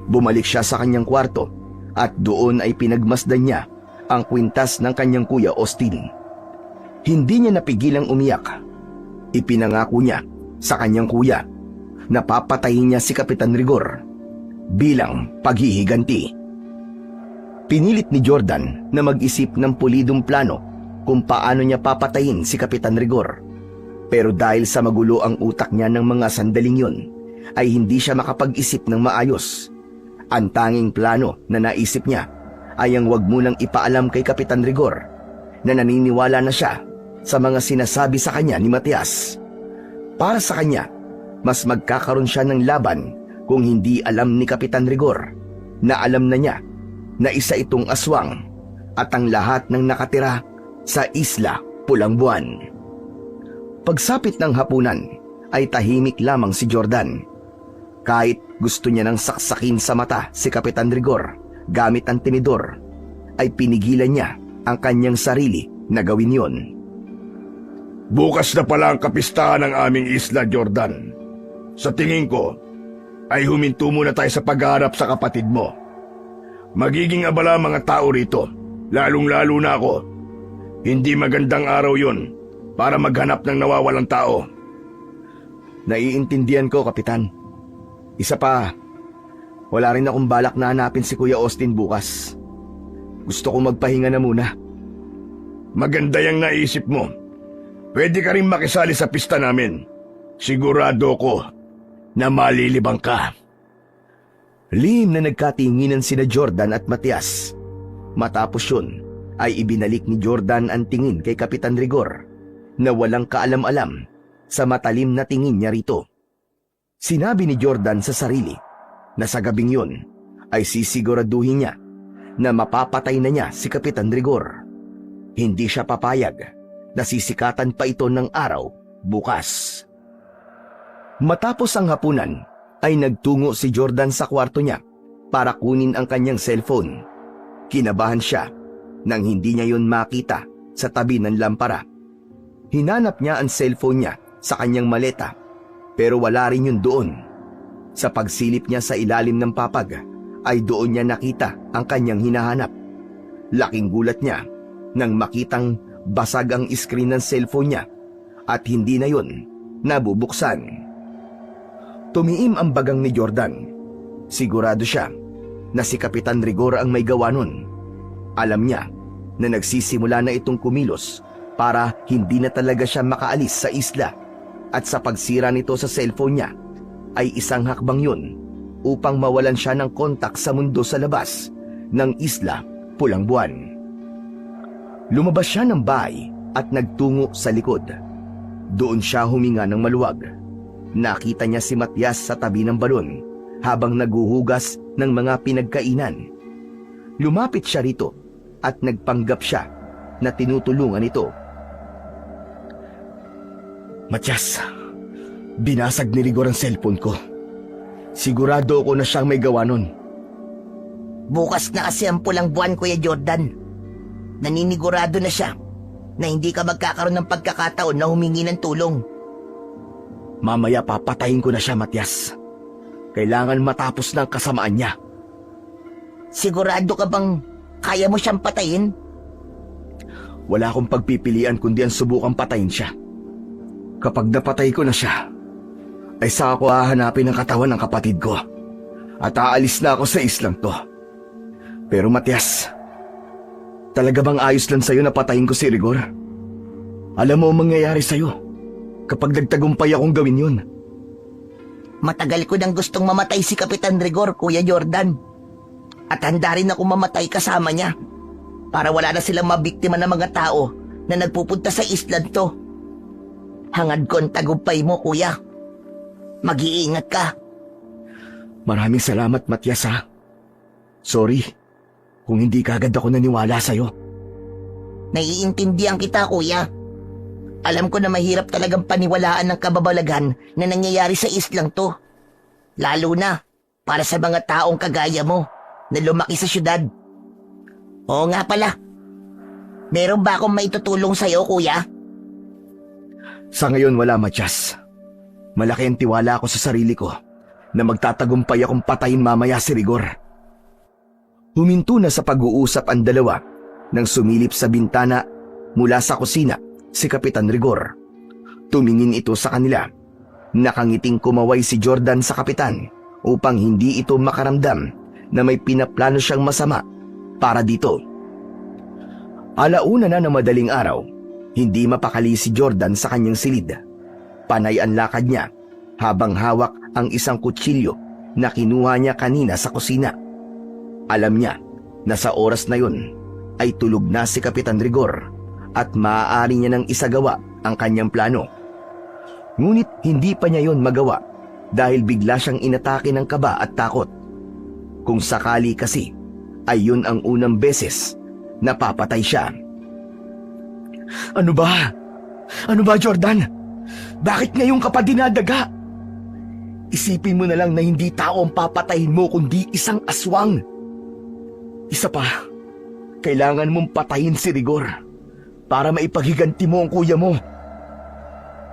Bumalik siya sa kanyang kwarto at doon ay pinagmasdan niya ang kwintas ng kanyang kuya Austin. Hindi niya napigilang umiyak. Ipinangako niya sa kanyang kuya na papatayin niya si Kapitan Rigor bilang paghihiganti. Pinilit ni Jordan na mag-isip ng pulidong plano kung paano niya papatayin si Kapitan Rigor. Pero dahil sa magulo ang utak niya ng mga sandaling yun, ay hindi siya makapag-isip ng maayos. Ang tanging plano na naisip niya ay ang wag munang ipaalam kay Kapitan Rigor na naniniwala na siya sa mga sinasabi sa kanya ni Matias. Para sa kanya, mas magkakaroon siya ng laban kung hindi alam ni Kapitan Rigor na alam na niya na isa itong aswang at ang lahat ng nakatira sa Isla Pulang Buwan. Pagsapit ng hapunan ay tahimik lamang si Jordan. Kahit gusto niya nang saksakin sa mata si Kapitan Rigor gamit ang tinidor, ay pinigilan niya ang kanyang sarili na gawin yon. Bukas na pala ang kapistahan ng aming isla, Jordan. Sa tingin ko, ay huminto muna tayo sa pagharap sa kapatid mo. Magiging abala mga tao rito, lalong-lalo na ako. Hindi magandang araw yon para maghanap ng nawawalang tao. Naiintindihan ko, Kapitan. Isa pa, wala rin akong balak na hanapin si Kuya Austin bukas. Gusto kong magpahinga na muna. Maganda yung naisip mo. Pwede ka rin makisali sa pista namin. Sigurado ko na malilibang ka. Lihim na nagkatinginan sina Jordan at Matias. Matapos yun, ay ibinalik ni Jordan ang tingin kay Kapitan Rigor na walang kaalam-alam sa matalim na tingin niya rito. Sinabi ni Jordan sa sarili na sa gabing yun ay sisiguraduhin niya na mapapatay na niya si Kapitan Rigor. Hindi siya papayag na sisikatan pa ito ng araw bukas. Matapos ang hapunan ay nagtungo si Jordan sa kwarto niya para kunin ang kanyang cellphone. Kinabahan siya nang hindi niya yon makita sa tabi ng lampara. Hinanap niya ang cellphone niya sa kanyang maleta pero wala rin yun doon. Sa pagsilip niya sa ilalim ng papag ay doon niya nakita ang kanyang hinahanap. Laking gulat niya nang makitang basag ang screen ng cellphone niya at hindi na yun nabubuksan. Tumiim ang bagang ni Jordan. Sigurado siya na si Kapitan Rigor ang may gawa nun. Alam niya na nagsisimula na itong kumilos para hindi na talaga siya makaalis sa isla at sa pagsira nito sa cellphone niya ay isang hakbang yun upang mawalan siya ng kontak sa mundo sa labas ng Isla Pulang Buwan. Lumabas siya ng bahay at nagtungo sa likod. Doon siya huminga ng maluwag. Nakita niya si Matias sa tabi ng balon habang naghuhugas ng mga pinagkainan. Lumapit siya rito at nagpanggap siya na tinutulungan ito. Matias, binasag ni Rigor ang cellphone ko. Sigurado ako na siyang may gawa nun. Bukas na kasi ang pulang buwan, Kuya Jordan. Naninigurado na siya na hindi ka magkakaroon ng pagkakataon na humingi ng tulong. Mamaya papatayin ko na siya, Matias. Kailangan matapos ng kasamaan niya. Sigurado ka bang kaya mo siyang patayin? Wala akong pagpipilian kundi ang subukang patayin siya. Kapag napatay ko na siya, ay saka ko hahanapin ang katawan ng kapatid ko at aalis na ako sa islang to. Pero Matias, talaga bang ayos lang sa'yo na patayin ko si Rigor? Alam mo ang mangyayari sa'yo kapag nagtagumpay akong gawin yun. Matagal ko nang gustong mamatay si Kapitan Rigor, Kuya Jordan. At handa rin ako mamatay kasama niya para wala na silang mabiktima ng mga tao na nagpupunta sa island to. Hangad ko ang tagumpay mo, Kuya. Mag-iingat ka. Maraming salamat, Matias, ha. Sorry kung hindi kagad ako naniwala sa'yo. Naiintindihan kita, Kuya. Alam ko na mahirap talagang paniwalaan ng kababalaghan na nangyayari sa islang to. Lalo na para sa mga taong kagaya mo na lumaki sa syudad. Oo nga pala. Meron ba akong maitutulong sa'yo, Kuya? Sa ngayon wala, Matias. Malaki ang tiwala ko sa sarili ko na magtatagumpay akong patayin mamaya si Rigor. Huminto na sa pag-uusap ang dalawa nang sumilip sa bintana mula sa kusina si Kapitan Rigor. Tumingin ito sa kanila. Nakangiting kumaway si Jordan sa kapitan upang hindi ito makaramdam na may pinaplano siyang masama para dito. Alauna na ng madaling araw, hindi mapakali si Jordan sa kanyang silid. Panay ang lakad niya habang hawak ang isang kutsilyo na kinuha niya kanina sa kusina. Alam niya na sa oras na yun ay tulog na si Kapitan Rigor at maaari niya nang isagawa ang kanyang plano. Ngunit hindi pa niya yon magawa dahil bigla siyang inatake ng kaba at takot. Kung sakali kasi ay yun ang unang beses na papatay siya. Ano ba? Ano ba, Jordan? Bakit ngayon ka pa dinadaga? Isipin mo na lang na hindi tao ang papatayin mo kundi isang aswang. Isa pa, kailangan mong patayin si Rigor para maipagiganti mo ang kuya mo.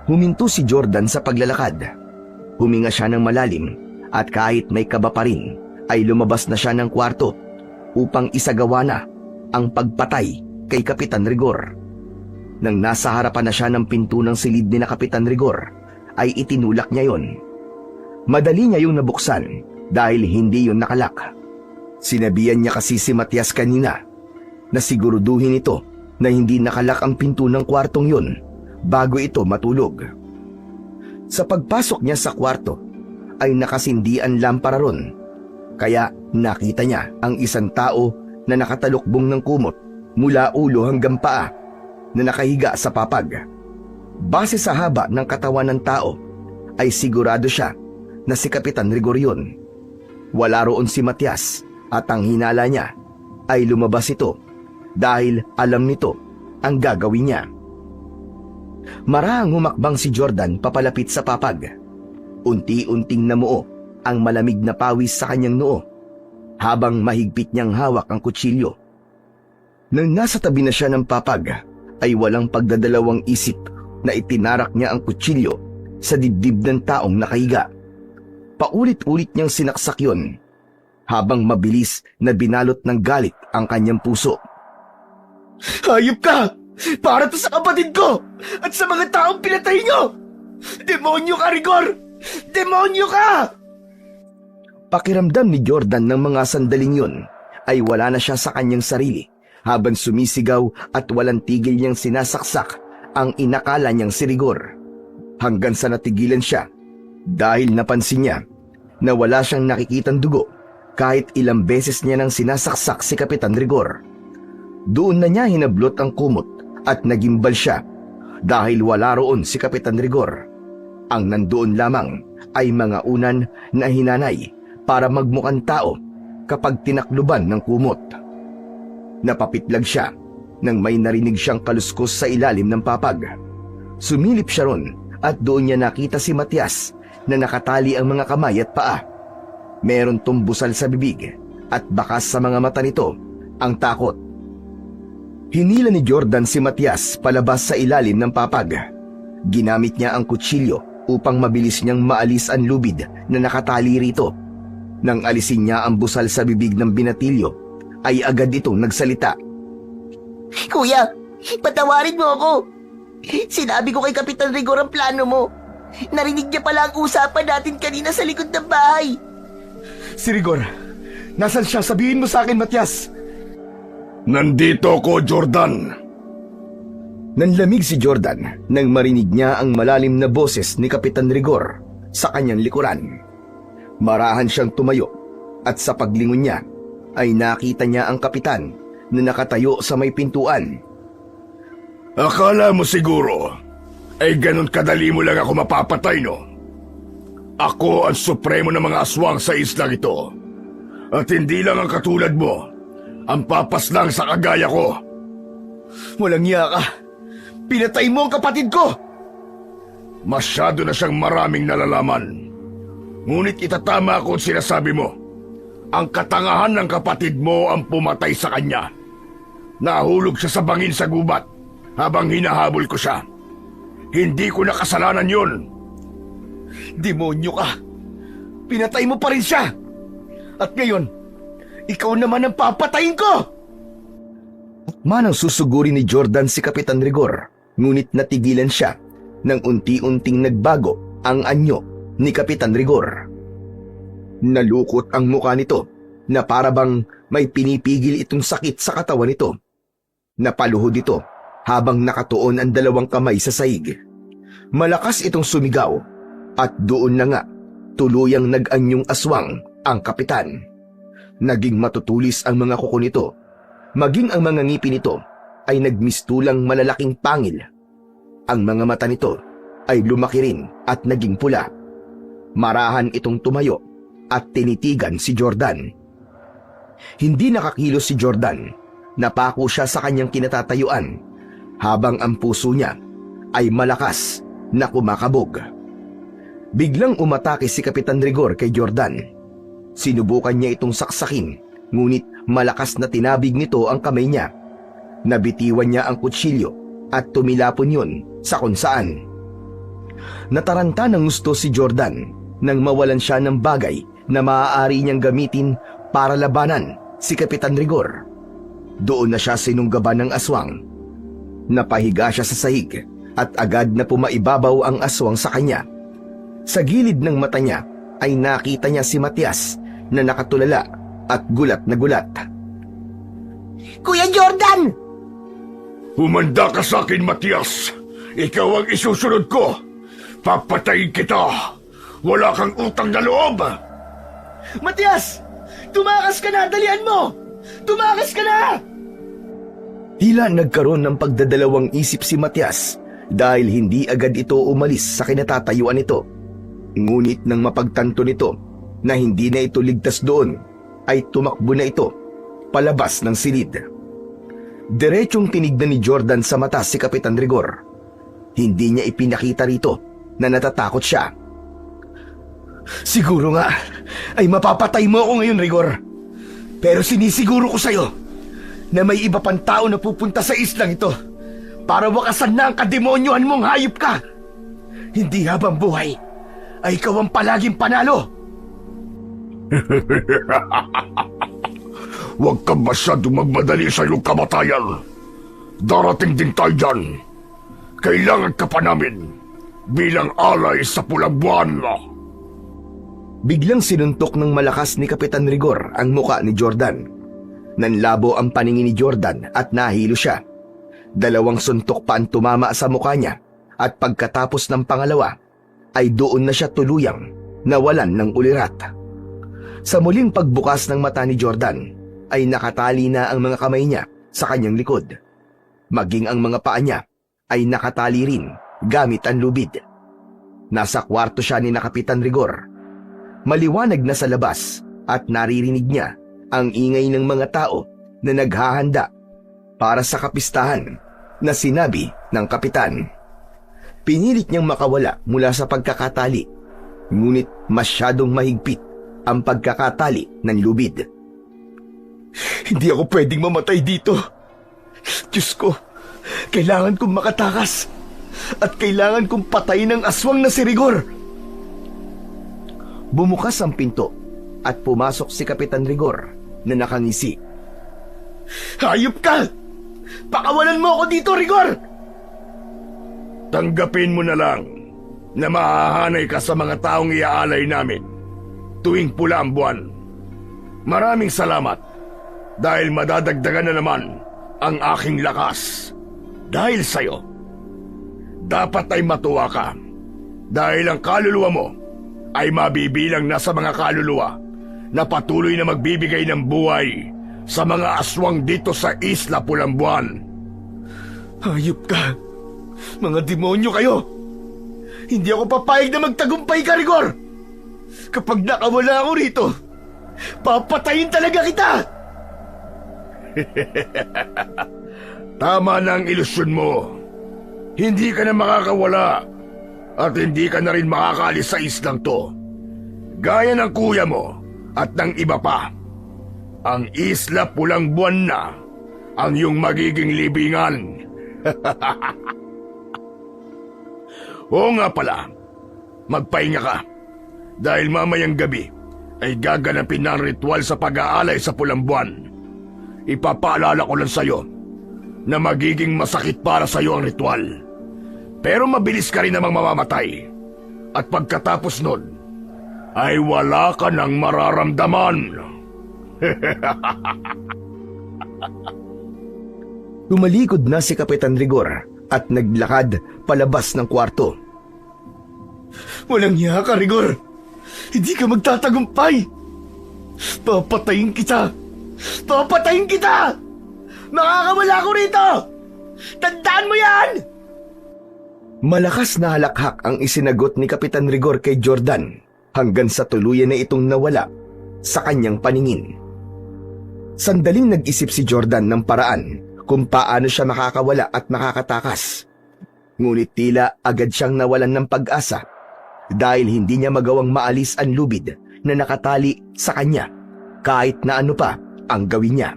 Huminto si Jordan sa paglalakad. Huminga siya ng malalim at kahit may kaba pa rin ay lumabas na siya ng kwarto upang isagawa na ang pagpatay kay Kapitan Rigor. Nang nasa harapan na siya ng pinto ng silid ni na Kapitan Rigor, ay itinulak niya yon. Madali niya yung nabuksan dahil hindi yon nakalak. Sinabihan niya kasi si Matias kanina na siguruduhin ito na hindi nakalak ang pinto ng kwartong yon bago ito matulog. Sa pagpasok niya sa kwarto ay nakasindi ang lampara ron, kaya nakita niya ang isang tao na nakatalukbong ng kumot mula ulo hanggang paa na nakahiga sa papag. Base sa haba ng katawan ng tao, ay sigurado siya na si Kapitan Rigor yun. Wala roon si Matias at ang hinala niya ay lumabas ito dahil alam nito ang gagawin niya. Marahang humakbang si Jordan papalapit sa papag. Unti-unting namuo ang malamig na pawis sa kanyang noo habang mahigpit niyang hawak ang kutsilyo. Nang nasa tabi na siya ng papag, ay walang pagdadalawang isip na itinarak niya ang kutsilyo sa dibdib ng taong nakahiga. Paulit-ulit niyang sinaksak yun habang mabilis na binalot ng galit ang kanyang puso. Hayop ka! Para to sa kapatid ko! At sa mga taong pinatay nyo! Demonyo ka, Rigor! Demonyo ka! Pakiramdam ni Jordan ng mga sandaling yun ay wala na siya sa kanyang sarili habang sumisigaw at walang tigil niyang sinasaksak ang inakala niyang si Rigor. Hanggang sa natigilan siya dahil napansin niya na wala siyang nakikitang dugo kahit ilang beses niya nang sinasaksak si Kapitan Rigor. Doon na niya hinablot ang kumot at nagimbal siya dahil wala roon si Kapitan Rigor. Ang nandoon lamang ay mga unan na hinanay para magmukhang tao kapag tinakluban ng kumot. Napapitlag siya nang may narinig siyang kaluskos sa ilalim ng papag. Sumilip siya ron at doon niya nakita si Matias na nakatali ang mga kamay at paa. Meron tumbusal sa bibig at bakas sa mga mata nito ang takot. Hinila ni Jordan si Matias palabas sa ilalim ng papag. Ginamit niya ang kutsilyo upang mabilis niyang maalis ang lubid na nakatali rito. Nang alisin niya ang busal sa bibig ng binatilyo, ay agad itong nagsalita. Kuya, patawarin mo ako. Sinabi ko kay Kapitan Rigor ang plano mo. Narinig niya pala ang usapan natin kanina sa likod ng bahay. Si Rigor, nasan siya? Sabihin mo sa akin, Matias. Nandito ko, Jordan. Nanlamig si Jordan nang marinig niya ang malalim na boses ni Kapitan Rigor sa kanyang likuran. Marahan siyang tumayo at sa paglingon niya ay nakita niya ang kapitan na nakatayo sa may pintuan. Akala mo siguro ay ganun kadali mo lang ako mapapatay, no? Ako ang supremo ng mga aswang sa islang ito. At hindi lang ang katulad mo ang papaslang sa kagaya ko. Walang iya ka! Pinatay mo ang kapatid ko! Masyado na siyang maraming nalalaman. Ngunit itatama ko ang sinasabi mo. Ang katangahan ng kapatid mo ang pumatay sa kanya. Nahulog siya sa bangin sa gubat habang hinahabol ko siya. Hindi ko nakasalanan yun. Demonyo ka! Pinatay mo pa rin siya! At ngayon, ikaw naman ang papatayin ko! Manang susuguri ni Jordan si Kapitan Rigor, ngunit natigilan siya nang unti-unting nagbago ang anyo ni Kapitan Rigor. Nalukot ang mukha nito na parabang may pinipigil itong sakit sa katawan nito. Napaluhod ito habang nakatuon ang dalawang kamay sa sahig. Malakas itong sumigaw at doon na nga tuluyang nag-anyong aswang ang kapitan. Naging matutulis ang mga kuko nito, maging ang mga ngipin nito ay nagmistulang malalaking pangil. Ang mga mata nito ay lumaki rin at naging pula. Marahan itong tumayo at tinitigan si Jordan. Hindi nakakilos si Jordan, napako siya sa kanyang kinatatayuan habang ang puso niya ay malakas na kumakabog. Biglang umatake si Kapitan Rigor kay Jordan. Sinubukan niya itong saksakin, ngunit malakas na tinabig nito ang kamay niya. Nabitiwan niya ang kutsilyo at tumilapon yun sa kung saan. Nataranta ng gusto si Jordan nang mawalan siya ng bagay na maaari niyang gamitin para labanan si Kapitan Rigor. Doon na siya sinunggaban ng aswang. Napahiga siya sa sahig at agad na pumaibabaw ang aswang sa kanya. Sa gilid ng mata niya ay nakita niya si Matias na nakatulala at gulat na gulat. Kuya Jordan! Humanda ka sa akin, Matias. Ikaw ang isusunod ko. Papatayin kita. Wala kang utang na loob. Matias! Tumakas ka na! Dalian mo! Tumakas ka na! Tila nagkaroon ng pagdadalawang isip si Matias dahil hindi agad ito umalis sa kinatatayuan nito. Ngunit nang mapagtanto nito na hindi na ito ligtas doon, ay tumakbo na ito palabas ng silid. Diretsong tinignan ni Jordan sa mata si Kapitan Rigor. Hindi niya ipinakita rito na natatakot siya. Siguro nga ay mapapatay mo ako ngayon, Rigor. Pero sinisiguro ko sa'yo na may iba pang tao na pupunta sa islang ito para wakasan na ang kademonyohan mong hayop ka. Hindi habang buhay ay ikaw ang palaging panalo. Huwag ka masyadong magmadali sa iyong kamatayan. Darating din tayo dyan. Kailangan ka pa namin bilang alay sa pulang buwan. Biglang sinuntok ng malakas ni Kapitan Rigor ang muka ni Jordan. Nanlabo ang paningin ni Jordan at nahilo siya. 2 suntok pa ang tumama sa muka niya at pagkatapos ng pangalawa ay doon na siya tuluyang nawalan ng ulirat. Sa muling pagbukas ng mata ni Jordan ay nakatali na ang mga kamay niya sa kanyang likod. Maging ang mga paa niya ay nakatali rin gamit ang lubid. Nasa kwarto siya ni Kapitan Rigor. Maliwanag na sa labas at naririnig niya ang ingay ng mga tao na naghahanda para sa kapistahan na sinabi ng kapitan. Pinilit niyang makawala mula sa pagkakatali, ngunit masyadong mahigpit ang pagkakatali ng lubid. Hindi ako pwedeng mamatay dito. Diyos ko, kailangan kong makatakas at kailangan kong patayin ang aswang na si Rigor. Bumukas ang pinto at pumasok si Kapitan Rigor na nakangisi. Hayop ka! Pakawalan mo ako dito, Rigor! Tanggapin mo na lang na mahahanay ka sa mga taong iaalay namin tuwing pula ang buwan. Maraming salamat dahil madadagdagan na naman ang aking lakas. Dahil sa'yo, dapat ay matuwa ka dahil ang kaluluwa mo ay mabibilang na sa mga kaluluwa na patuloy na magbibigay ng buhay sa mga aswang dito sa Isla Pulang Buwan. Hayop ka! Mga demonyo kayo! Hindi ako papayag na magtagumpay ka, Rigor! Kapag nakawala ako rito, papatayin talaga kita! Tama na ang ilusyon mo. Hindi ka na makakawala at hindi ka na rin makakaalis sa islang to. Gaya ng kuya mo at ng iba pa. Ang Isla Pulang Buwan na ang iyong magiging libingan. Oo nga pala, magpahinga ka. Dahil mamayang gabi ay gaganapin na ang ritual sa pag-aalay sa Pulang Buwan. Ipapaalala ko lang sa'yo na magiging masakit para sa'yo ang ritual. Pero mabilis ka rin namang mamamatay. At pagkatapos nun, ay wala ka nang mararamdaman. Tumalikod na si Kapitan Rigor at naglakad palabas ng kwarto. Walang hiya ka, Rigor! Hindi ka magtatagumpay! Papatayin kita! Papatayin kita! Makakawala ko rito! Tandaan mo yan! Malakas na halakhak ang isinagot ni Kapitan Rigor kay Jordan hanggang sa tuluyan na itong nawala sa kanyang paningin. Sandaling nag-isip si Jordan ng paraan kung paano siya makakawala at makakatakas. Ngunit tila agad siyang nawalan ng pag-asa dahil hindi niya magawang maalis ang lubid na nakatali sa kanya kahit na ano pa ang gawin niya.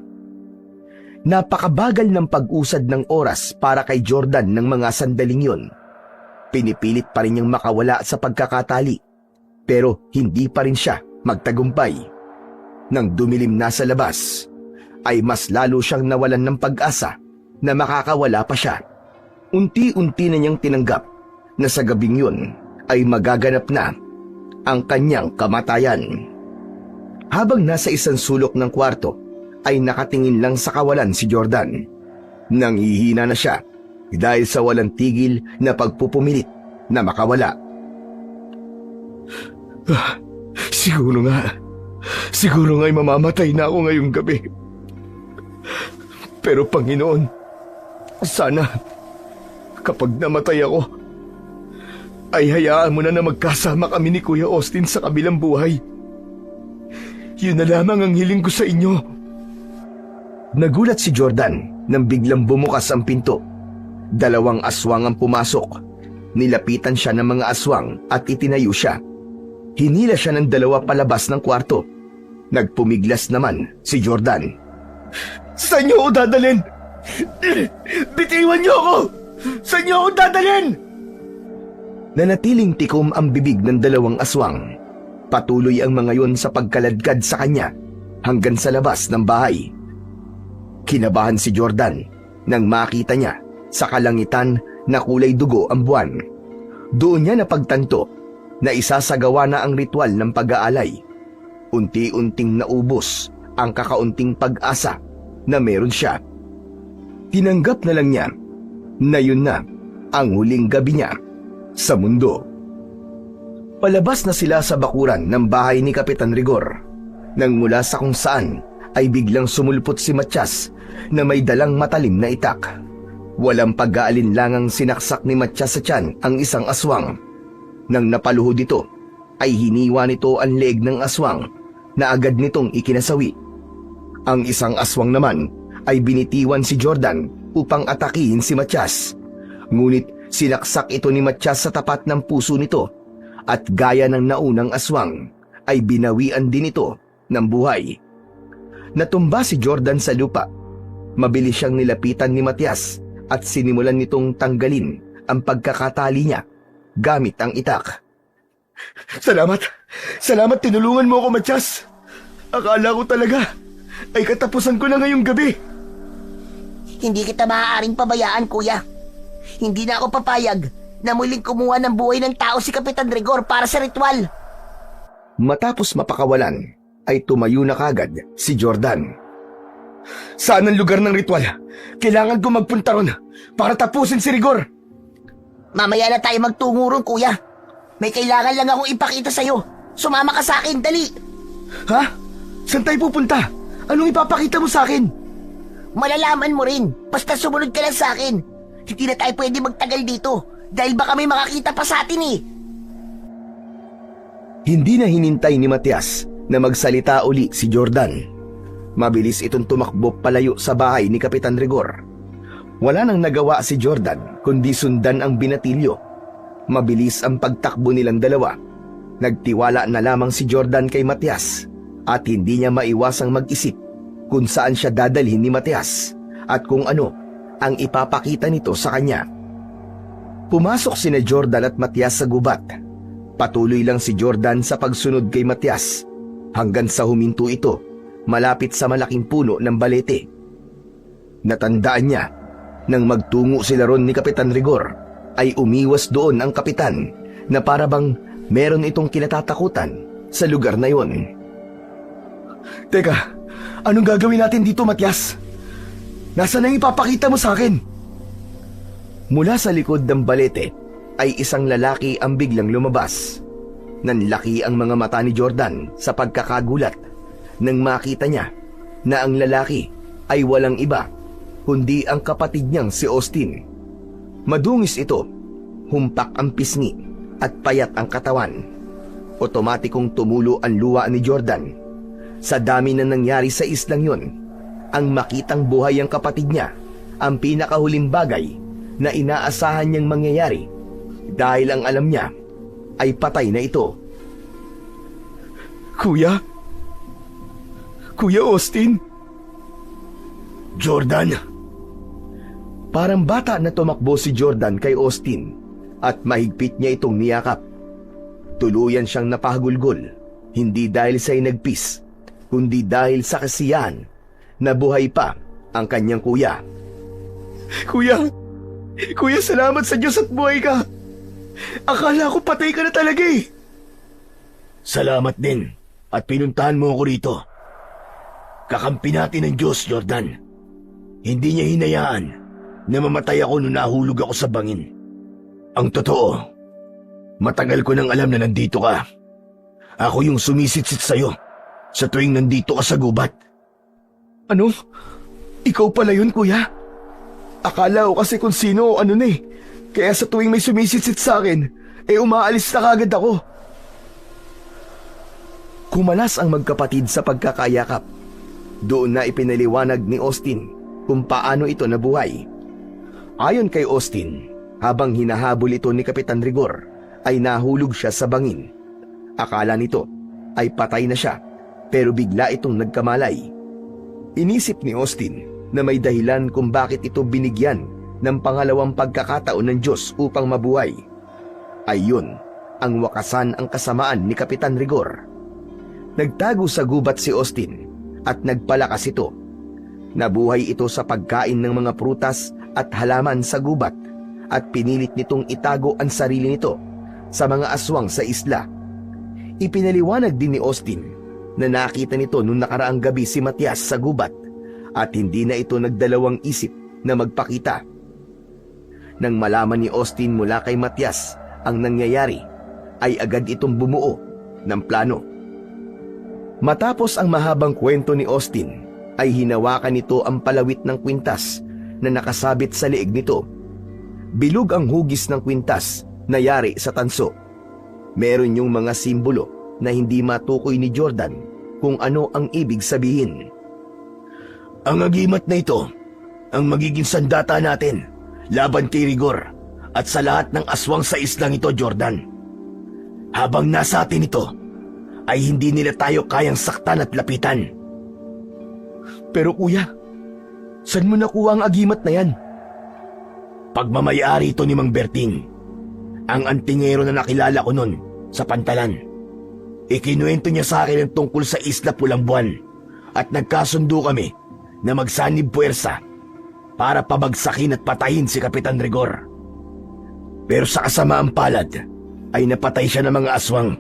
Napakabagal ng pag-usad ng oras para kay Jordan ng mga sandaling yun. Pinipilit pa rin niyang makawala sa pagkakatali pero hindi pa rin siya magtagumpay. Nang dumilim na sa labas, ay mas lalo siyang nawalan ng pag-asa na makakawala pa siya. Unti-unti na niyang tinanggap na sa gabing yun ay magaganap na ang kanyang kamatayan. Habang nasa isang sulok ng kwarto, ay nakatingin lang sa kawalan si Jordan. Nanghihina na siya dahil sa walang tigil na pagpupumilit na makawala. Siguro nga'y mamamatay na ako ngayong gabi. Pero Panginoon, sana kapag namatay ako, ay hayaan mo na magkasama kami ni Kuya Austin sa kabilang buhay. Yun na lamang ang hiling ko sa inyo. Nagulat si Jordan nang biglang bumukas ang pinto. 2 aswang ang pumasok. Nilapitan siya ng mga aswang at itinayo siya. Hinila siya ng 2 palabas ng kwarto. Nagpumiglas naman si Jordan. Saan niyo ako dadalhin? Bitiwan niyo ako! Saan niyo ako dadalhin? Nanatiling tikom ang bibig ng 2 aswang. Patuloy ang mga yon sa pagkaladkad sa kanya hanggang sa labas ng bahay. Kinabahan si Jordan nang makita niya sa kalangitan na kulay dugo ang buwan. Doon niya napagtanto na isasagawa na ang ritual ng pag-aalay. Unti-unting naubos ang kakaunting pag-asa na meron siya. Tinanggap na lang niya na yun na ang huling gabi niya sa mundo. Palabas na sila sa bakuran ng bahay ni Kapitan Rigor. Nang mula sa kung saan ay biglang sumulpot si Matyas na may dalang matalim na itak. Walang pag-aalinlangang sinaksak ni Matyas sa tiyan ang isang aswang. Nang napaluhod ito, ay hiniwa nito ang leeg ng aswang na agad nitong ikinasawi. Ang isang aswang naman ay binitiwan si Jordan upang atakihin si Matyas. Ngunit sinaksak ito ni Matyas sa tapat ng puso nito at gaya ng naunang aswang ay binawian din ito ng buhay. Natumba si Jordan sa lupa. Mabilis siyang nilapitan ni Matyas at sinimulan nitong tanggalin ang pagkakatali niya gamit ang itak. Salamat! Salamat, tinulungan mo ako, Matyas! Akala ko talaga ay katapusan ko na ngayong gabi. Hindi kita maaaring pabayaan, kuya. Hindi na ako papayag na muling kumuha ng buhay ng tao si Kapitan Rigor para sa ritual. Matapos mapakawalan, ay tumayo na kagad si Jordan. Saan ang lugar ng ritual? Kailangan ko magpunta ron para tapusin si Rigor. Mamaya na tayo magtungo ron, kuya. May kailangan lang akong ipakita sa'yo. Sumama ka sa akin, dali. Ha? Saan tayo pupunta? Anong ipapakita mo sa akin? Malalaman mo rin. Basta sumunod ka lang sa akin. Hindi na tayo pwede magtagal dito dahil baka may makakita pa sa atin eh. Hindi na hinintay ni Matyas na magsalita uli si Jordan. Mabilis itong tumakbo palayo sa bahay ni Kapitan Rigor. Wala nang nagawa si Jordan kundi sundan ang binatilyo. Mabilis ang pagtakbo nilang dalawa. Nagtiwala na lamang si Jordan kay Matyas at hindi niya maiwasang mag-isip kung saan siya dadalhin ni Matyas at kung ano ang ipapakita nito sa kanya. Pumasok sina Jordan at Matyas sa gubat. Patuloy lang si Jordan sa pagsunod kay Matyas hanggang sa huminto ito malapit sa malaking puno ng balete. Natandaan niya nang magtungo sila ron ni Kapitan Rigor ay umiwas doon ang kapitan na para bang meron itong kinatatakutan sa lugar na yon. Teka, anong gagawin natin dito, Matyas? Nasaan ang ipapakita mo sa akin? Mula sa likod ng balete ay isang lalaki ang biglang lumabas. Nanlaki ang mga mata ni Jordan sa pagkakagulat nang makita niya na ang lalaki ay walang iba kundi ang kapatid niyang si Austin. Madungis ito, humpak ang pisngi at payat ang katawan. Otomatikong tumulo ang luha ni Jordan. Sa dami na nangyari sa islang yon, ang makitang buhay ang kapatid niya ang pinakahuling bagay na inaasahan niyang mangyayari dahil ang alam niya ay patay na ito. Kuya? Kuya Austin? Jordan? Parang bata na tumakbo si Jordan kay Austin at mahigpit niya itong niyakap. Tuluyan siyang napahagulgol, hindi dahil sa inagpis, kundi dahil sa kasiyahan na buhay pa ang kanyang kuya. Kuya! Kuya, salamat sa Diyos at buhay ka! Akala ko patay ka na talaga eh! Salamat din at pinuntahan mo ako rito. Kakampi natin ng Diyos, Jordan. Hindi niya hinayaan na mamatay ako nung nahulog ako sa bangin. Ang totoo, matagal ko nang alam na nandito ka. Ako yung sumisitsit sa'yo sa tuwing nandito ka sa gubat. Ano? Ikaw pala yun, kuya? Akala ko kasi kung sino o ano na eh. Kaya sa tuwing may sumisitsit sa akin, umaalis na kagad ako. Kumalas ang magkapatid sa pagkakayakap. Doon na ipinaliwanag ni Austin kung paano ito nabuhay. Ayon kay Austin, habang hinahabol ito ni Kapitan Rigor, ay nahulog siya sa bangin. Akala nito ay patay na siya, pero bigla itong nagkamalay. Inisip ni Austin na may dahilan kung bakit ito binigyan ng pangalawang pagkakataon ng Diyos upang mabuhay. Ayun ang wakasan ang kasamaan ni Kapitan Rigor. Nagtago sa gubat si Austin at nagpalakas ito. Nabuhay ito sa pagkain ng mga prutas at halaman sa gubat at pinilit nitong itago ang sarili nito sa mga aswang sa isla. Ipinaliwanag din ni Austin na nakita nito nung nakaraang gabi si Matias sa gubat at hindi na ito nagdalawang isip na magpakita. Nang malaman ni Austin mula kay Matias ang nangyayari, ay agad itong bumuo ng plano. Matapos ang mahabang kwento ni Austin, ay hinawakan nito ang palawit ng kwintas na nakasabit sa leeg nito. Bilog ang hugis ng kwintas na yari sa tanso. Meron yung mga simbolo na hindi matukoy ni Jordan kung ano ang ibig sabihin. Ang agimat na ito ang magiging sandata natin laban kay Rigor at sa lahat ng aswang sa islang ito, Jordan. Habang nasa atin ito, ay hindi nila tayo kayang saktan at lapitan. Pero kuya, saan mo nakuha ang agimat na yan? Pagmamayari ito ni Mang Berting, ang antingero na nakilala ko nun sa Pantalan. Ikinuwento niya sa akin ang tungkol sa Isla Pulang Buwan at nagkasundo kami na magsanib puwersa para pabagsakin at patayin si Kapitan Rigor. Pero sa kasamaang palad ay napatay siya ng mga aswang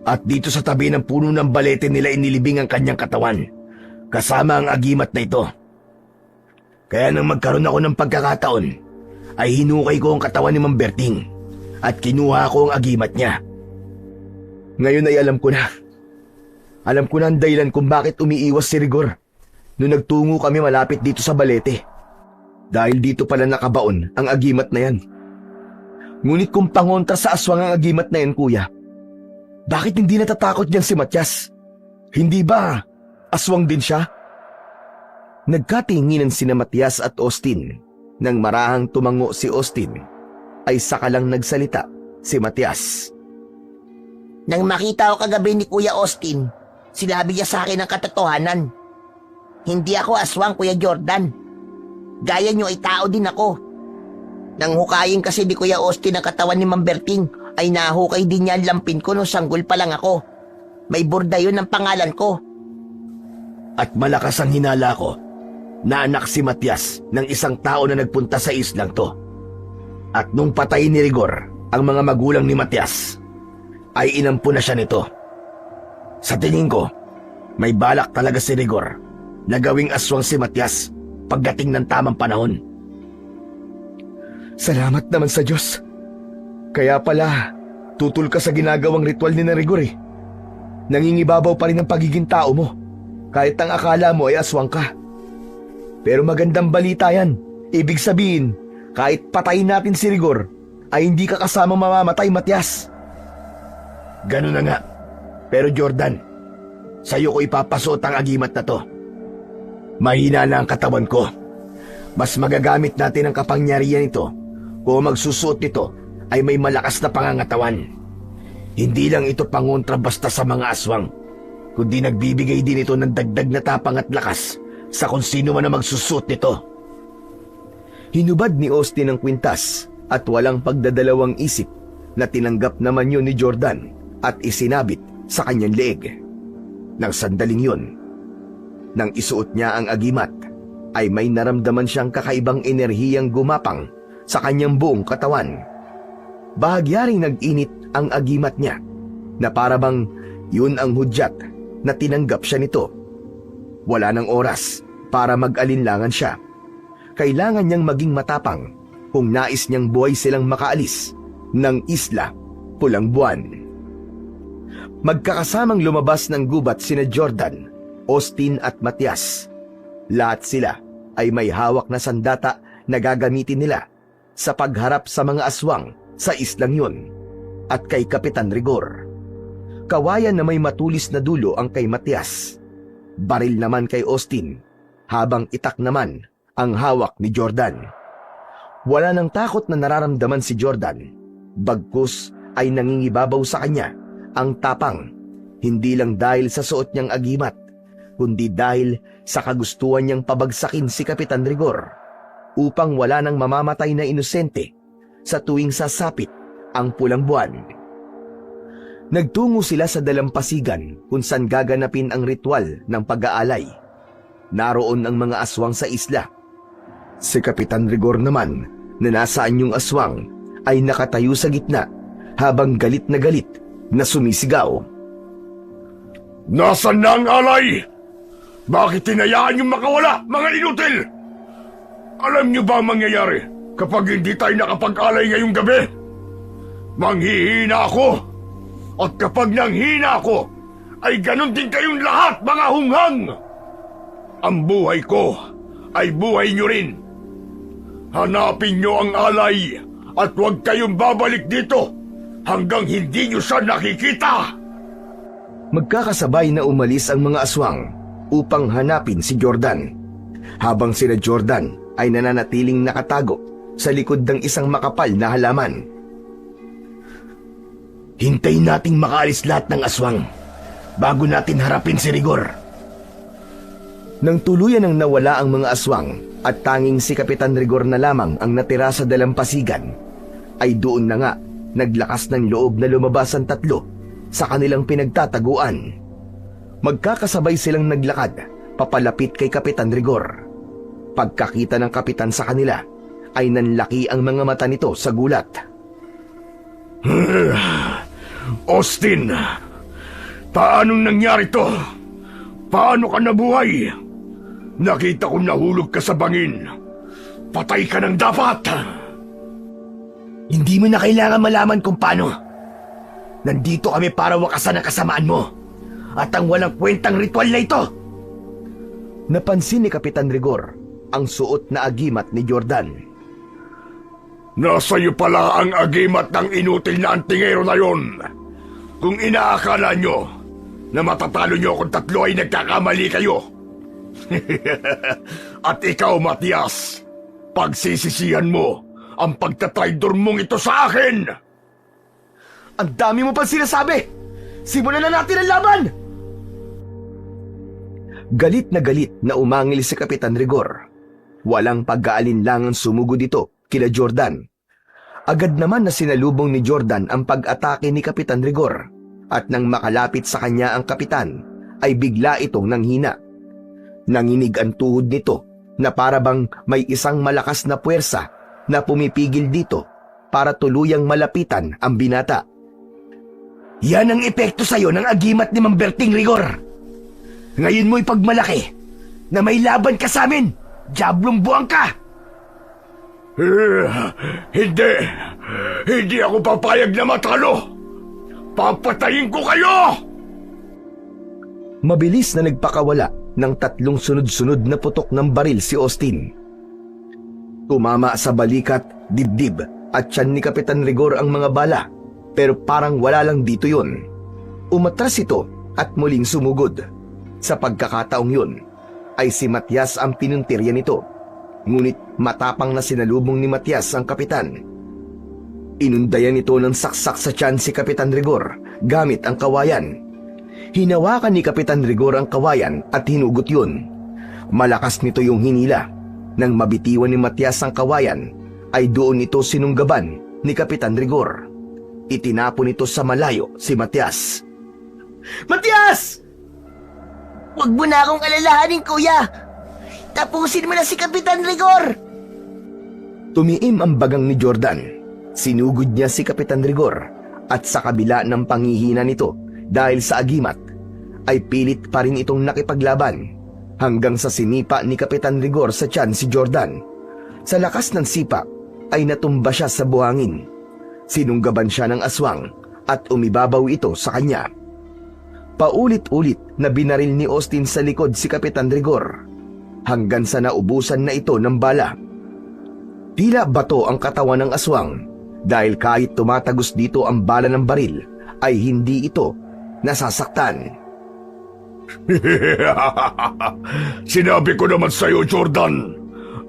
at dito sa tabi ng puno ng balete nila inilibing ang kanyang katawan kasama ang agimat na ito. Kaya nang magkaroon ako ng pagkakataon ay hinukay ko ang katawan ni Mang Berting at kinuha ko ang agimat niya. Ngayon ay alam ko na. Alam ko na ang dahilan kung bakit umiiwas si Rigor nung nagtungo kami malapit dito sa balete. Dahil dito pala nakabaon ang agimat na yan. Ngunit kung pangontra sa aswang ang agimat na yan, kuya, bakit hindi natatakot niyan si Matias? Hindi ba aswang din siya? Nagkatinginan sina Matias at Austin. Nang marahang tumango si Austin, ay saka lang nagsalita si Matias. Nang makita ko kagabi ni Kuya Austin, sinabi niya sa akin ang katotohanan. Hindi ako aswang, Kuya Jordan. Gaya niyo ay tao din ako. Nang hukayin kasi ni Kuya Austin ang katawan ni Mang Berting, ay nahukay din niya ang lampin ko nung sanggol pa lang ako. May burda yun ang pangalan ko. At malakas ang hinala ko na anak si Matias ng isang tao na nagpunta sa islang to. At nung patayin ni Rigor ang mga magulang ni Matias, ay inampu na siya nito. Sa tingin ko, may balak talaga si Rigor na gawing aswang si Matias pagdating ng tamang panahon. Salamat naman sa Diyos. Kaya pala, tutol ka sa ginagawang ritual ni Rigor eh. Nangingibabaw pa rin ang pagiging tao mo, kahit ang akala mo ay aswang ka. Pero magandang balita yan. Ibig sabihin, kahit patayin natin si Rigor, ay hindi ka kasama mamamatay, Matias. Ganun na nga. Pero Jordan, sa'yo ko ipapasuot ang agimat na to. Mahina na ang katawan ko. Mas magagamit natin ang kapangyarihan nito kung magsusuot nito ay may malakas na pangangatawan. Hindi lang ito pangontra basta sa mga aswang, kundi nagbibigay din ito ng dagdag na tapang at lakas sa kung sino man na magsusuot nito. Hinubad ni Austin ang kwintas at walang pagdadalawang isip na tinanggap naman yun ni Jordan at isinabit sa kanyang leeg. Nang sandaling yun, nang isuot niya ang agimat, ay may naramdaman siyang kakaibang enerhiyang gumapang sa kanyang buong katawan. Bahagyaring nag-init ang agimat niya na parabang yun ang hudyat na tinanggap siya nito. Wala nang oras para mag-alinlangan siya. Kailangan niyang maging matapang kung nais niyang buhay silang makaalis ng Isla Pulang Buwan. Magkakasamang lumabas ng gubat sina Jordan, Austin at Matias. Lahat sila ay may hawak na sandata na gagamitin nila sa pagharap sa mga aswang sa islang yun at kay Kapitan Rigor. Kawayan na may matulis na dulo ang kay Matias. baril naman kay Austin, habang itak naman ang hawak ni Jordan. Wala nang takot na nararamdaman si Jordan, bagkus ay nangingibabaw sa kanya ang tapang, hindi lang dahil sa suot niyang agimat, kundi dahil sa kagustuhan niyang pabagsakin si Kapitan Rigor upang wala nang mamamatay na inosente sa tuwing sasapit ang pulang buwan. Nagtungo sila sa dalampasigan kung saan gaganapin ang ritual ng pag-aalay. Naroon ang mga aswang sa isla. Si Kapitan Rigor naman na nasa anyong aswang ay nakatayo sa gitna habang galit na sumisigaw. Nasaan na ang alay? Bakit tinayaan yung makawala, mga inutil? Alam niyo ba ang mangyayari kapag hindi tayo nakapag-alay ngayong gabi? Manghihina ako! At kapag nanghina ako, ay ganun din kayong lahat, mga hunghang! Ang buhay ko ay buhay niyo rin. Hanapin niyo ang alay at huwag kayong babalik dito hanggang hindi niyo siya nakikita! Magkakasabay na umalis ang mga aswang upang hanapin si Jordan, habang sina Jordan ay nananatiling nakatago sa likod ng isang makapal na halaman. Hintayin nating makaalis lahat ng aswang bago natin harapin si Rigor. Nang tuluyan ang nawala ang mga aswang at tanging si Kapitan Rigor na lamang ang natira sa dalampasigan, ay doon na nga naglakas ng loob na lumabas ang tatlo sa kanilang pinagtataguan. Magkakasabay silang naglakad papalapit kay Kapitan Rigor. Pagkakita ng kapitan sa kanila, ay nanlaki ang mga mata nito sa gulat. Austin, paanong nangyari to? Paano ka nabuhay? Nakita ko nahulog ka sa bangin. Patay ka ng dapat! Hindi mo na kailangan malaman kung paano. Nandito kami para wakasan ang kasamaan mo at ang walang kwentang ritual na ito. Napansin ni Kapitan Rigor ang suot na agimat ni Jordan. Nasa iyo pala ang agimat ng inutil na antingero na yon. Kung inaakala nyo na matatalo nyo kung tatlo ay nagkakamali kayo. At ikaw, Matias, pagsisisihan mo ang pagtatraidor mong ito sa akin. Ang dami mo pang sinasabi! Simulan na natin ang laban! Galit na umangil si Kapitan Rigor. Walang pag-aalinlangang sumugod ito kila Jordan. Agad naman na sinalubong ni Jordan ang pag-atake ni Kapitan Rigor, at nang makalapit sa kanya ang kapitan, ay bigla itong nanghina. Nanginig ang tuhod nito na parabang may isang malakas na puwersa na pumipigil dito para tuluyang malapitan ang binata. Yan ang epekto sa'yo ng agimat ni Mang Berting Rigor. Ngayon mo ipagmalaki na may laban ka sa amin, Diablong buwang ka! Hindi ako papayag na matalo! Papatayin ko kayo! Mabilis na nagpakawala ng 3 sunod-sunod na putok ng baril si Austin. Tumama sa balikat, dibdib at tiyan ni Kapitan Rigor ang mga bala, pero parang wala lang dito yun. Umatras ito at muling sumugod. Sa pagkakataong yun, ay si Matias ang pinuntirya nito. Ngunit matapang na sinalubong ni Matias ang kapitan. Inundayan ito ng saksak sa tiyan si Kapitan Rigor gamit ang kawayan. Hinawakan ni Kapitan Rigor ang kawayan at hinugot yun. Malakas nito yung hinila. Nang mabitiwan ni Matias ang kawayan, ay doon ito sinunggaban ni Kapitan Rigor. Itinapon ito sa malayo si Matias. Matias! Huwag mo na akong alalahanin, kuya! Tapusin mo na si Kapitan Rigor! Tumiim ang bagang ni Jordan. Sinugod niya si Kapitan Rigor at sa kabila ng panghihina nito dahil sa agimat, ay pilit pa rin itong nakipaglaban hanggang sa sinipa ni Kapitan Rigor sa tiyan si Jordan. Sa lakas ng sipa ay natumba siya sa buhangin. Sinunggaban siya ng aswang at umibabaw ito sa kanya. Paulit-ulit na binaril ni Austin sa likod si Kapitan Rigor hanggang sa naubusan na ito ng bala. Tila bato ang katawan ng aswang dahil kahit tumatagos dito ang bala ng baril ay hindi ito nasasaktan. Sinabi ko naman sa'yo, Jordan.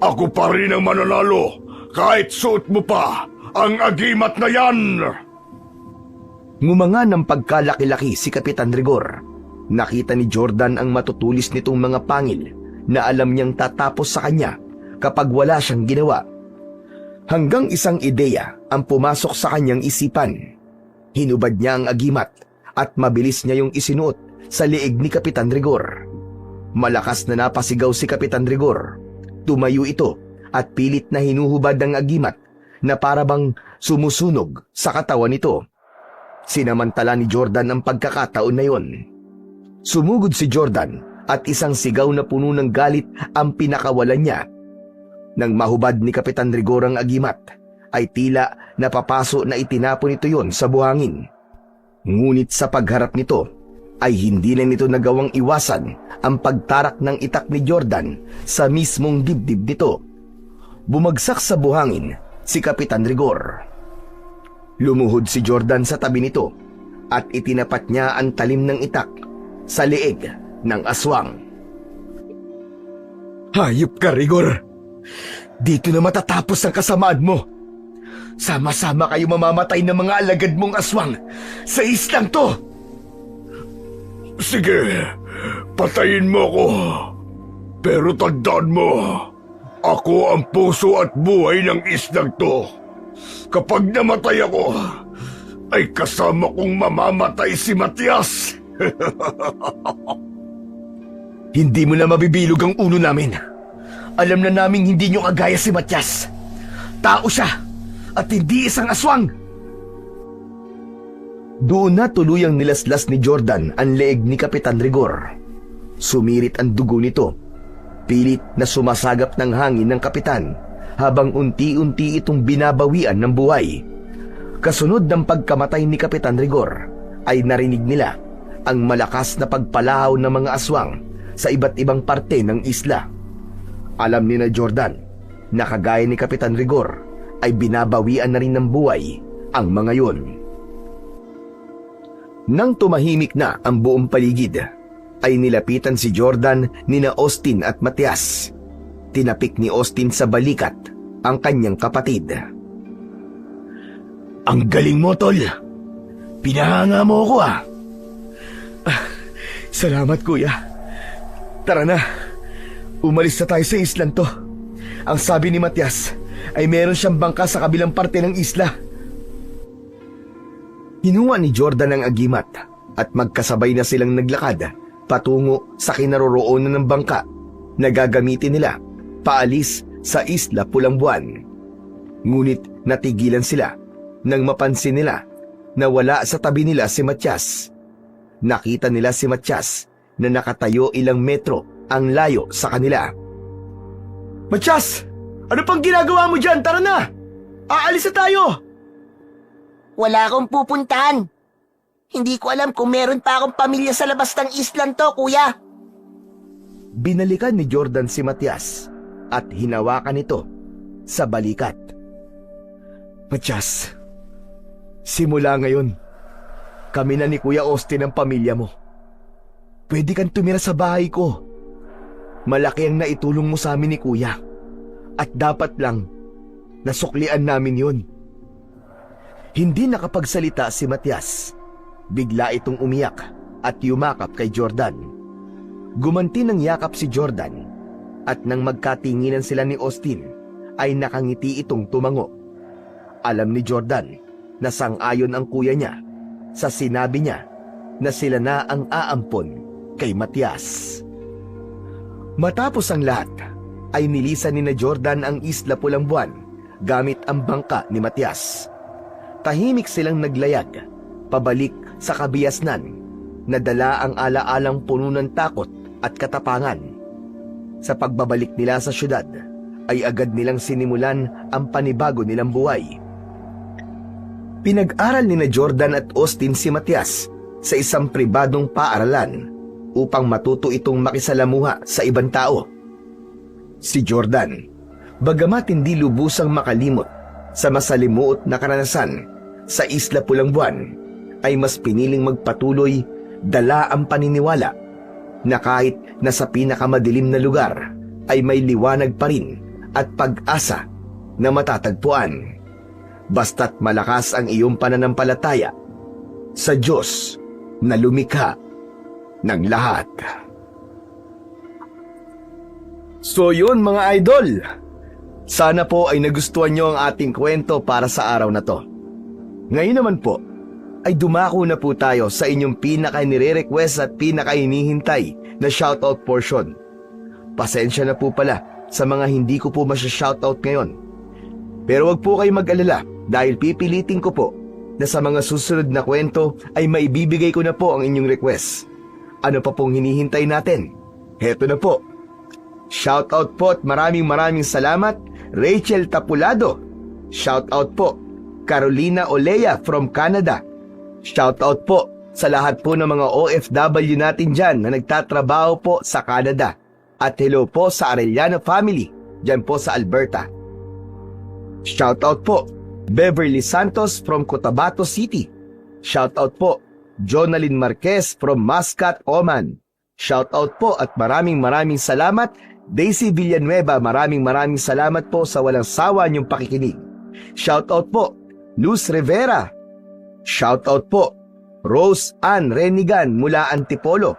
Ako pa rin ang mananalo kahit suot mo pa ang agimat na yan. Ngumanga ng pagkalaki-laki si Kapitan Rigor. Nakita ni Jordan ang matutulis nitong mga pangil na alam niyang tatapos sa kanya kapag wala siyang ginawa. Hanggang isang ideya ang pumasok sa kanyang isipan. Hinubad niya ang agimat at mabilis niya yung isinuot sa liig ni Kapitan Rigor. Malakas na napasigaw si Kapitan Rigor. Tumayo ito at pilit na hinuhubad ang agimat na parabang sumusunog sa katawan nito. Sinamantala ni Jordan ang pagkakataon na yon. Sumugod si Jordan at isang sigaw na puno ng galit ang pinakawalan niya. Nang mahubad ni Kapitan Rigor ang agimat, ay tila napapaso na itinapon ito yon sa buhangin. Ngunit sa pagharap nito, ay hindi na nito nagawang iwasan ang pagtarak ng itak ni Jordan sa mismong dibdib nito. Bumagsak sa buhangin si Kapitan Rigor. Lumuhod si Jordan sa tabi nito at itinapat niya ang talim ng itak sa leeg ng aswang. Hayop ka, Rigor! Dito na matatapos ang kasamaan mo. Sama-sama kayo mamamatay ng mga alagad mong aswang sa islang to. Sige, patayin mo ako. Pero tandaan mo, ako ang puso at buhay ng islang to. Kapag namatay ako, ay kasama kong mamamatay si Matias. Hindi mo na mabibilog ang ulo namin. Alam na naming hindi nyo kagaya si Matias. Tao siya at hindi isang aswang. Doon na tuluyang nilaslas ni Jordan ang leeg ni Kapitan Rigor. Sumirit ang dugo nito. Pilit na sumasagap ng hangin ng kapitan habang unti-unti itong binabawian ng buhay. Kasunod ng pagkamatay ni Kapitan Rigor ay narinig nila ang malakas na pagpalahaw ng mga aswang sa iba't ibang parte ng isla. Alam ni na Jordan na kagaya ni Kapitan Rigor ay binabawian na rin ng buhay ang mga yon. Nang tumahimik na ang buong paligid, ay nilapitan si Jordan nina Austin at Matias. Tinapik ni Austin sa balikat ang kanyang kapatid. Ang galing mo, tol. Pinahanga mo ako, ah. Salamat, kuya. Tara na. Umalis na tayo sa islang to. Ang sabi ni Matias ay meron siyang bangka sa kabilang parte ng isla. Hinuha ni Jordan ang agimat at magkasabay na silang naglakad patungo sa kinaroroonan ng bangka na gagamitin nila paalis sa Isla Pulang Buwan. Ngunit natigilan sila nang mapansin nila na wala sa tabi nila si Matias. Nakita nila si Matias na nakatayo ilang metro ang layo sa kanila. Matias! Ano pang ginagawa mo dyan? Tara na! Aalis na tayo! Wala akong pupuntahan. Hindi ko alam kung meron pa akong pamilya sa labas ng islang to, kuya. Binalikan ni Jordan si Matias at hinawakan ito sa balikat. Matias, simula ngayon, kami na ni Kuya Austin ang pamilya mo. Pwede kang tumira sa bahay ko. Malaki ang naitulong mo sa amin ni Kuya. At dapat lang, nasuklian namin yun. Hindi nakapagsalita si Matias. Bigla itong umiyak at yumakap kay Jordan. Gumanti ng yakap si Jordan at nang magkatinginan sila ni Austin ay nakangiti itong tumango. Alam ni Jordan na sang-ayon ang kuya niya sa sinabi niya na sila na ang aampon kay Matias. Matapos ang lahat ay nilisan ni na Jordan ang Isla Pulang Buwan gamit ang bangka ni Matias. Tahimik silang naglayag pabalik sa kabiasnan na dala ang alaalang puno ng takot at katapangan. Sa pagbabalik nila sa syudad ay agad nilang sinimulan ang panibago nilang buhay. Pinag-aral ni na Jordan at Austin si Matias sa isang pribadong paaralan upang matuto itong makisalamuha sa ibang tao. Si Jordan, bagamat hindi lubusang makalimot sa masalimuot na karanasan sa Isla Pulang Buwan, ay mas piniling magpatuloy dala ang paniniwala na kahit nasa pinakamadilim na lugar ay may liwanag pa rin at pag-asa na matatagpuan. Basta't malakas ang iyong pananampalataya sa Diyos na lumikha ng lahat. So yun mga idol, sana po ay nagustuhan nyo ang ating kwento para sa araw na to. Ngayon naman po, ay dumako na po tayo sa inyong pinaka-nire-request at pinaka-hinihintay na shoutout portion. Pasensya na po pala sa mga hindi ko po masya-shoutout ngayon. Pero wag po kayo mag-alala dahil pipilitin ko po na sa mga susunod na kwento ay maibibigay ko na po ang inyong request. Ano pa pong hinihintay natin? Heto na po. Shoutout po at maraming salamat, Rachel Tapulado. Shoutout po, Carolina Olea from Canada. Shoutout po sa lahat po ng mga OFW natin dyan na nagtatrabaho po sa Canada. At hello po sa Arellano family, dyan po sa Alberta. Shoutout po, Beverly Santos from Cotabato City. Shoutout po, Jonalyn Marquez from Muscat, Oman. Shoutout po at maraming salamat, Daisy Villanueva. Maraming salamat po sa walang sawa niyong pakikinig. Shoutout po, Luz Rivera. Shoutout po, Rose Ann Renigan mula Antipolo.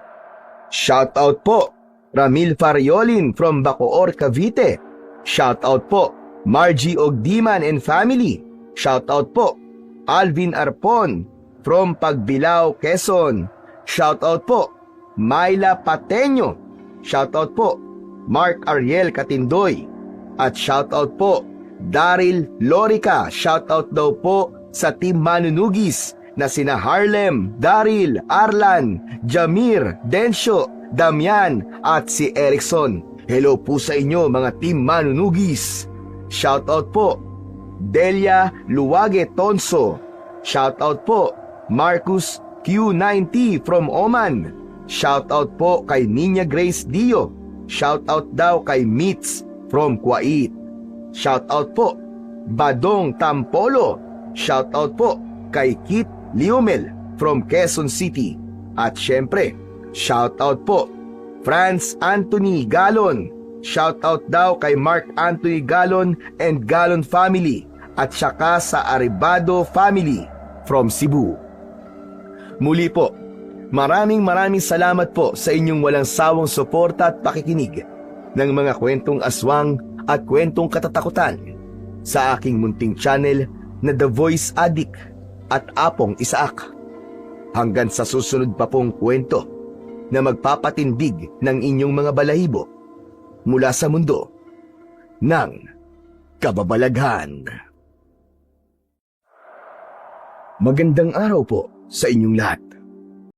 Shoutout po, Ramil Fariolin from Bacoor, Cavite. Shoutout po, Margie Ogdiman and family. Shoutout po, Alvin Arpon from Pagbilao, Quezon. Shoutout po, Myla Pateño. Shoutout po, Mark Ariel Katindoy. At shoutout po, Daryl Lorica. Shoutout daw po sa Team Manunugis na sina Harlem, Daryl, Arlan, Jamir, Densyo, Damian at si Erickson. Hello po sa inyo mga Team Manunugis. Shoutout po, Delia Luwage Tonso. Shoutout po, Marcus Q90 from Oman. Shoutout po kay Niña Grace Dio. Shoutout daw kay Meets from Kuwait. Shoutout po, Badong Tampolo. Shoutout po kay Kit Liumel from Quezon City. At syempre, shoutout po, Franz Anthony Galon. Shoutout daw kay Mark Anthony Galon and Galon family. At saka sa Aribado family from Cebu. Muli po, maraming salamat po sa inyong walang sawang suporta at pakikinig ng mga kwentong aswang at kwentong katatakutan sa aking munting channel na The Voice Addict at Apong Isaak. Hanggang sa susunod pa pong kwento na magpapatindig ng inyong mga balahibo mula sa mundo ng kababalaghan. Magandang araw po sa inyong lahat.